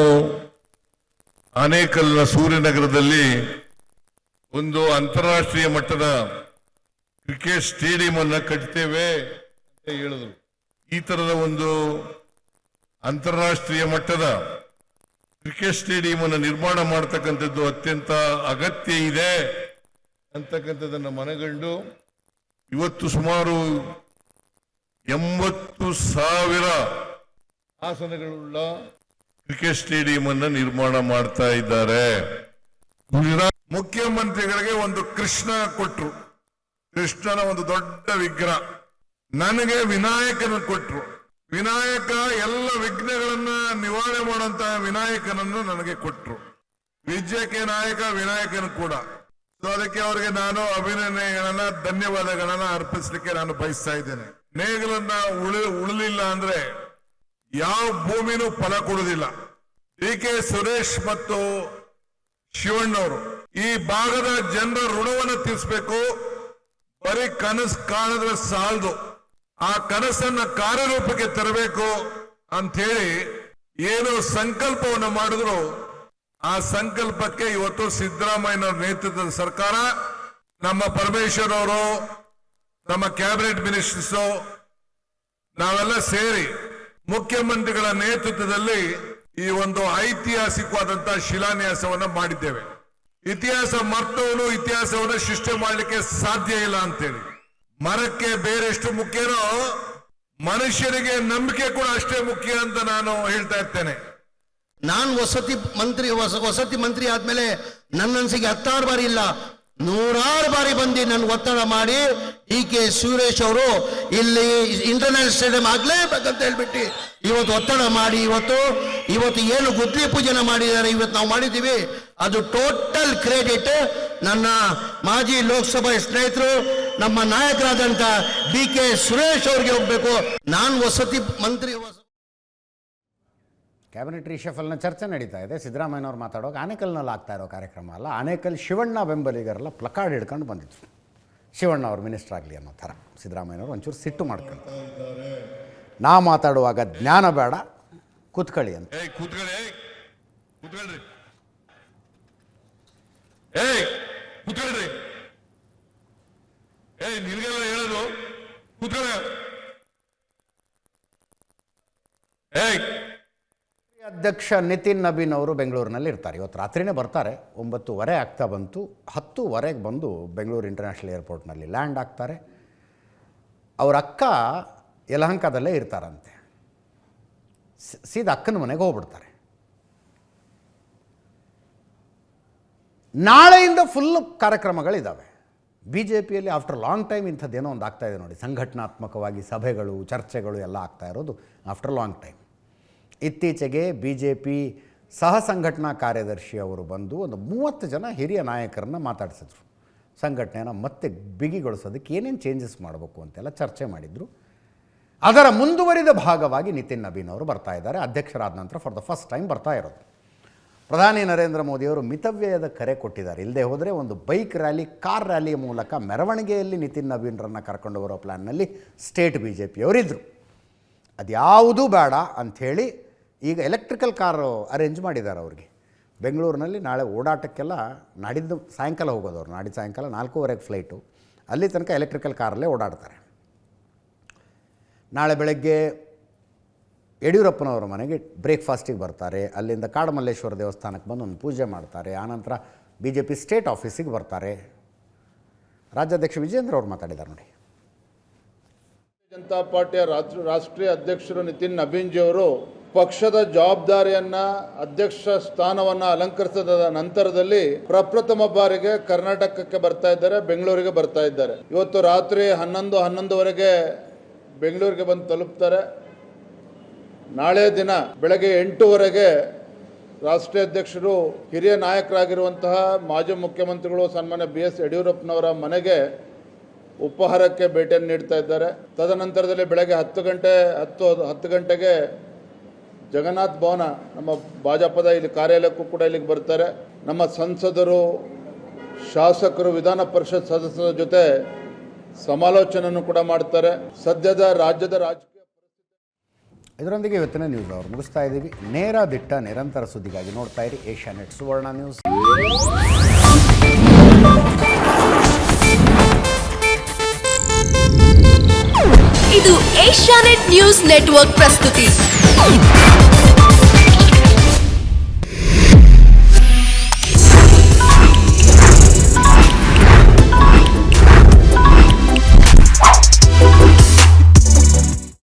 ಆನೇಕಲ್ನ ಸೂರ್ಯನಗರದಲ್ಲಿ ಒಂದು ಅಂತಾರಾಷ್ಟ್ರೀಯ ಮಟ್ಟದ ಕ್ರಿಕೆಟ್ ಸ್ಟೇಡಿಯಂ ಅನ್ನ ಕಟ್ತೇವೆ ಅಂತ ಹೇಳಿದ್ರು. ಈ ತರದ ಒಂದು ಅಂತಾರಾಷ್ಟ್ರೀಯ ಮಟ್ಟದ ಕ್ರಿಕೆಟ್ ಸ್ಟೇಡಿಯಂ ಅನ್ನು ನಿರ್ಮಾಣ ಮಾಡತಕ್ಕಂಥದ್ದು ಅತ್ಯಂತ ಅಗತ್ಯ ಇದೆ ಅಂತಕ್ಕಂಥದ್ದನ್ನು ಮನಗಂಡು ಇವತ್ತು ಸುಮಾರು 80,000 ಆಸನಗಳುಳ್ಳ ಕ್ರಿಕೆಟ್ ಸ್ಟೇಡಿಯಂ ಅನ್ನು ನಿರ್ಮಾಣ ಮಾಡ್ತಾ ಇದ್ದಾರೆ. ಮುಖ್ಯಮಂತ್ರಿಗಳಿಗೆ ಒಂದು ಕೃಷ್ಣ ಕೊಟ್ರು, ಕೃಷ್ಣನ ಒಂದು ದೊಡ್ಡ ವಿಗ್ರಹ. ನನಗೆ ವಿನಾಯಕನ ಕೊಟ್ರು. ವಿನಾಯಕ ಎಲ್ಲ ವಿಘ್ನಗಳನ್ನ ನಿವಾರಣೆ ಮಾಡುವಂತಹ ವಿನಾಯಕನನ್ನು ನನಗೆ ಕೊಟ್ರು. ವಿಜಯಕ್ಕೆ ನಾಯಕ ವಿನಾಯಕನ ಕೂಡ. ಸೊ ಅದಕ್ಕೆ ಅವರಿಗೆ ನಾನು ಅಭಿನಂದನೆಗಳನ್ನ, ಧನ್ಯವಾದಗಳನ್ನ ಅರ್ಪಿಸಲಿಕ್ಕೆ ನಾನು ಬಯಸ್ತಾ ಇದ್ದೇನೆ. ನೇಗಳನ್ನ ಉಳಿಲಿಲ್ಲ ಅಂದ್ರೆ ಯಾವ ಭೂಮಿನೂ ಫಲ ಕೊಡುವುದಿಲ್ಲ. ಡಿ.ಕೆ. ಸುರೇಶ್ ಮತ್ತು ಶಿವಣ್ಣವರು ಈ ಭಾಗದ ಜನರ ಋಣವನ್ನು ತೀರಿಸಬೇಕು. ಬರೀ ಕನಸು ಕಾಣಿದ್ರೆ ಸಾಲದು, ಆ ಕನಸನ್ನ ಕಾರ್ಯರೂಪಕ್ಕೆ ತರಬೇಕು ಅಂತ ಹೇಳಿ ಏನು ಸಂಕಲ್ಪವನ್ನು ಮಾಡಿದ್ರು, ಆ ಸಂಕಲ್ಪಕ್ಕೆ ಇವತ್ತು ಸಿದ್ದರಾಮಯ್ಯನವರ ನೇತೃತ್ವದ ಸರ್ಕಾರ, ನಮ್ಮ ಪರಮೇಶ್ವರ್ ಅವರು, ನಮ್ಮ ಕ್ಯಾಬಿನೆಟ್ ಮಿನಿಸ್ಟರ್ಸ್, ನಾವೆಲ್ಲ ಸೇರಿ ಮುಖ್ಯಮಂತ್ರಿಗಳ ನೇತೃತ್ವದಲ್ಲಿ ಈ ಒಂದು ಐತಿಹಾಸಿಕವಾದಂತಹ ಶಿಲಾನ್ಯಾಸವನ್ನ ಮಾಡಿದ್ದೇವೆ. ಇತಿಹಾಸ ಮರ್ತವನು ಇತಿಹಾಸವನ್ನು ಸೃಷ್ಟಿ ಮಾಡಲಿಕ್ಕೆ ಸಾಧ್ಯ ಇಲ್ಲ ಅಂತೇಳಿ. ಮರಕ್ಕೆ ಬೇರೆ ಎಷ್ಟು ಮುಖ್ಯನೋ ಮನುಷ್ಯರಿಗೆ ನಂಬಿಕೆ ಕೂಡ ಅಷ್ಟೇ ಮುಖ್ಯ ಅಂತ ನಾನು ಹೇಳ್ತಾ ಇರ್ತೇನೆ. ನಾನು ವಸತಿ ಮಂತ್ರಿ ಆದ್ಮೇಲೆ ನನ್ನನ್ಸಿಗೆ 10 ಬಾರಿ ಇಲ್ಲ 100 ಬಾರಿ ಬಂದು ನನ್ಗೆ ಒತ್ತಡ ಮಾಡಿ ಡಿ.ಕೆ. ಸುರೇಶ್ ಅವರು ಇಲ್ಲಿ ಇಂಟರ್ನ್ಯಾಷನಲ್ ಸ್ಟೇಡಿಯಂ ಆಗ್ಲೇಬೇಕಂತ ಹೇಳ್ಬಿಟ್ಟು ಇವತ್ತು ಒತ್ತಡ ಮಾಡಿ ಇವತ್ತು ಏನು ಗುದ್ಲಿ ಪೂಜೆನ ಮಾಡಿದ್ದಾರೆ, ಇವತ್ತು ನಾವು ಮಾಡಿದ್ದೀವಿ. ಅದು ಟೋಟಲ್ ಕ್ರೆಡಿಟ್ ನನ್ನ ಮಾಜಿ ಲೋಕಸಭಾ ಸ್ನೇಹಿತರು, ನಮ್ಮ ನಾಯಕರಾದಂತ ಡಿ.ಕೆ. ಸುರೇಶ್ ಅವ್ರಿಗೆ ಹೋಗ್ಬೇಕು. ನಾನು ವಸತಿ ಮಂತ್ರಿ ಕ್ಯಾಬಿನೆಟ್ ರಿಷಫಲ್ನ ಚರ್ಚೆ ನಡೀತಾ ಇದೆ. ಸಿದ್ದರಾಮಯ್ಯನವ್ರು ಮಾತಾಡುವಾಗ ಆನೇಕಲ್ನಲ್ಲಿ ಆಗ್ತಾ ಇರೋ ಕಾರ್ಯಕ್ರಮ ಅಲ್ಲ, ಆನೇಕಲ್ ಶಿವಣ್ಣ ಬೆಂಬಲಿಗರೆಲ್ಲ ಪ್ಲಕಾರ್ಡ್ ಹಿಡ್ಕೊಂಡು ಬಂದಿದ್ರು, ಶಿವಣ್ಣ ಅವ್ರು ಮಿನಿಸ್ಟರ್ ಆಗಲಿ ಅನ್ನೋ ಥರ. ಸಿದ್ದರಾಮಯ್ಯನವ್ರು ಒಂಚೂರು ಸಿಟ್ಟು ಮಾಡ್ಕೊಂಡು, ನಾ ಮಾತಾಡುವಾಗ ಜ್ಞಾನ ಬೇಡ, ಕೂತ್ಕೊಳ್ಳಿ ಅಂತ. ಕೂತ್ಕೊಳ್ರಿ, ನಿನ್ಗೆಲ್ಲ ಹೇಳೋದು ಕೂತ್ಕೊಳ್ಳ. ಅಧ್ಯಕ್ಷ ನಿತಿನ್ ನಬೀನ್ ಅವರು ಬೆಂಗಳೂರಿನಲ್ಲಿ ಇರ್ತಾರೆ. ಇವತ್ತು ರಾತ್ರಿನೇ ಬರ್ತಾರೆ. 9:30 ಆಗ್ತಾ ಬಂತು. 10:00 ಬಂದು ಬೆಂಗಳೂರು ಇಂಟರ್ನ್ಯಾಷನಲ್ ಏರ್ಪೋರ್ಟ್ನಲ್ಲಿ ಲ್ಯಾಂಡ್ ಆಗ್ತಾರೆ. ಅವ್ರ ಅಕ್ಕ ಯಲಹಂಕದಲ್ಲೇ ಇರ್ತಾರಂತೆ. ಸೀದಾ ಅಕ್ಕನ ಮನೆಗೆ ಹೋಗ್ಬಿಡ್ತಾರೆ. ನಾಳೆಯಿಂದ ಫುಲ್ ಕಾರ್ಯಕ್ರಮಗಳಿದ್ದಾವೆ. BJPಯಲ್ಲಿ ಆಫ್ಟರ್ ಲಾಂಗ್ ಟೈಮ್ ಇಂಥದ್ದೇನೋ ಒಂದು ಆಗ್ತಾಯಿದೆ ನೋಡಿ. ಸಂಘಟನಾತ್ಮಕವಾಗಿ ಸಭೆಗಳು, ಚರ್ಚೆಗಳು ಎಲ್ಲ ಆಗ್ತಾ ಇರೋದು ಆಫ್ಟರ್ ಲಾಂಗ್ ಟೈಮ್. ಇತ್ತೀಚೆಗೆ BJP ಸಹ ಸಂಘಟನಾ ಕಾರ್ಯದರ್ಶಿ ಅವರು ಬಂದು ಒಂದು 30 ಜನ ಹಿರಿಯ ನಾಯಕರನ್ನು ಮಾತಾಡಿಸಿದ್ರು. ಸಂಘಟನೆಯನ್ನು ಮತ್ತೆ ಬಿಗಿಗೊಳಿಸೋದಕ್ಕೆ ಏನೇನು ಚೇಂಜಸ್ ಮಾಡಬೇಕು ಅಂತೆಲ್ಲ ಚರ್ಚೆ ಮಾಡಿದರು. ಅದರ ಮುಂದುವರಿದ ಭಾಗವಾಗಿ ನಿತಿನ್ ನಬೀನ್ ಅವರು ಬರ್ತಾ ಇದ್ದಾರೆ. ಅಧ್ಯಕ್ಷರಾದ ನಂತರ ಫಾರ್ ದ ಫಸ್ಟ್ ಟೈಮ್ ಬರ್ತಾ ಇರೋದು. ಪ್ರಧಾನಿ ನರೇಂದ್ರ ಮೋದಿಯವರು ಮಿತವ್ಯಯದ ಕರೆ ಕೊಟ್ಟಿದ್ದಾರೆ. ಇಲ್ಲದೆ ಹೋದರೆ ಒಂದು ಬೈಕ್ ರ್ಯಾಲಿ, ಕಾರ್ ರ್ಯಾಲಿಯ ಮೂಲಕ ಮೆರವಣಿಗೆಯಲ್ಲಿ ನಿತಿನ್ ನಬೀನ್ರನ್ನು ಕರ್ಕೊಂಡು ಬರೋ ಪ್ಲ್ಯಾನ್ನಲ್ಲಿ ಸ್ಟೇಟ್ BJPಯವರಿದ್ದರು. ಅದ್ಯಾವುದೂ ಬೇಡ ಅಂಥೇಳಿ ಈಗ ಎಲೆಕ್ಟ್ರಿಕಲ್ ಕಾರು ಅರೇಂಜ್ ಮಾಡಿದ್ದಾರೆ ಅವ್ರಿಗೆ. ಬೆಂಗಳೂರಿನಲ್ಲಿ ನಾಳೆ ಓಡಾಟಕ್ಕೆಲ್ಲ ನಾಡಿದ್ದು ಸಾಯಂಕಾಲ ಹೋಗೋದವ್ರು. ನಾಡಿದ್ದು ಸಾಯಂಕಾಲ 4:15 ಫ್ಲೈಟು. ಅಲ್ಲಿ ತನಕ ಎಲೆಕ್ಟ್ರಿಕಲ್ ಕಾರಲ್ಲೇ ಓಡಾಡ್ತಾರೆ. ನಾಳೆ ಬೆಳಗ್ಗೆ ಯಡಿಯೂರಪ್ಪನವರ ಮನೆಗೆ ಬ್ರೇಕ್ಫಾಸ್ಟಿಗೆ ಬರ್ತಾರೆ, ಅಲ್ಲಿಂದ ಕಾಡಮಲ್ಲೇಶ್ವರ ದೇವಸ್ಥಾನಕ್ಕೆ ಬಂದು ಒಂದು ಪೂಜೆ ಮಾಡ್ತಾರೆ, ಆನಂತರ BJP ಸ್ಟೇಟ್ ಆಫೀಸಿಗೆ ಬರ್ತಾರೆ. ರಾಜ್ಯಾಧ್ಯಕ್ಷ ವಿಜೇಂದ್ರ ಅವರು ಮಾತಾಡಿದ್ದಾರೆ ನೋಡಿ. ಜನತಾ ಪಾರ್ಟಿಯ ರಾಷ್ಟ್ರೀಯ ಅಧ್ಯಕ್ಷರು ನಿತಿನ್ ನಬೀನ್ಜಿ ಅವರು ಪಕ್ಷದ ಜವಾಬ್ದಾರಿಯನ್ನ ಅಧ್ಯಕ್ಷ ಸ್ಥಾನವನ್ನು ಅಲಂಕರಿಸಿದ ನಂತರದಲ್ಲಿ ಪ್ರಪ್ರಥಮ ಬಾರಿಗೆ ಕರ್ನಾಟಕಕ್ಕೆ ಬರ್ತಾ ಇದ್ದಾರೆ, ಬೆಂಗಳೂರಿಗೆ ಬರ್ತಾ ಇದ್ದಾರೆ. ಇವತ್ತು ರಾತ್ರಿ 11:11ವರೆಗೆ ಬೆಂಗಳೂರಿಗೆ ಬಂದು ತಲುಪ್ತಾರೆ. ನಾಳೆ ದಿನ ಬೆಳಗ್ಗೆ 8ವರೆಗೆ ರಾಷ್ಟ್ರೀಯ ಅಧ್ಯಕ್ಷರು ಹಿರಿಯ ನಾಯಕರಾಗಿರುವಂತಹ ಮಾಜಿ ಮುಖ್ಯಮಂತ್ರಿಗಳು ಸನ್ಮಾನ್ಯ BS ಯಡಿಯೂರಪ್ಪನವರ ಮನೆಗೆ ಉಪಹಾರಕ್ಕೆ ಭೇಟಿಯನ್ನು ನೀಡ್ತಾ ಇದ್ದಾರೆ. ತದನಂತರದಲ್ಲಿ ಬೆಳಗ್ಗೆ 10 ಗಂಟೆಗೆ ಜಗನ್ನಾಥ್ ಭವನ ನಮ್ಮ ಭಾಜಪದ ಇಲ್ಲಿ ಕಾರ್ಯಾಲಯಕ್ಕೂ ಕೂಡ ಇಲ್ಲಿಗೆ ಬರ್ತಾರೆ. ನಮ್ಮ ಸಂಸದರು, ಶಾಸಕರು, ವಿಧಾನ ಪರಿಷತ್ ಸದಸ್ಯರ ಜೊತೆ ಸಮಾಲೋಚನೆಯನ್ನು ಕೂಡ ಮಾಡ್ತಾರೆ. ಸದ್ಯದ ರಾಜ್ಯದ ರಾಜಕೀಯ ಇದರೊಂದಿಗೆ ಇವತ್ತಿನ ನ್ಯೂಸ್ ಅವರು ಮುಗಿಸ್ತಾ ಇದ್ದೀವಿ. ನೇರ ದಿಟ್ಟ ನಿರಂತರ ಸುದ್ದಿಗಾಗಿ ನೋಡ್ತಾ ಇರಿ ಏಷ್ಯಾನೆಟ್ ಸುವರ್ಣ ನ್ಯೂಸ್. ಇದು ಏಷ್ಯಾನೆಟ್ ನ್ಯೂಸ್ ನೆಟ್ವರ್ಕ್ ಪ್ರಸ್ತುತಿ.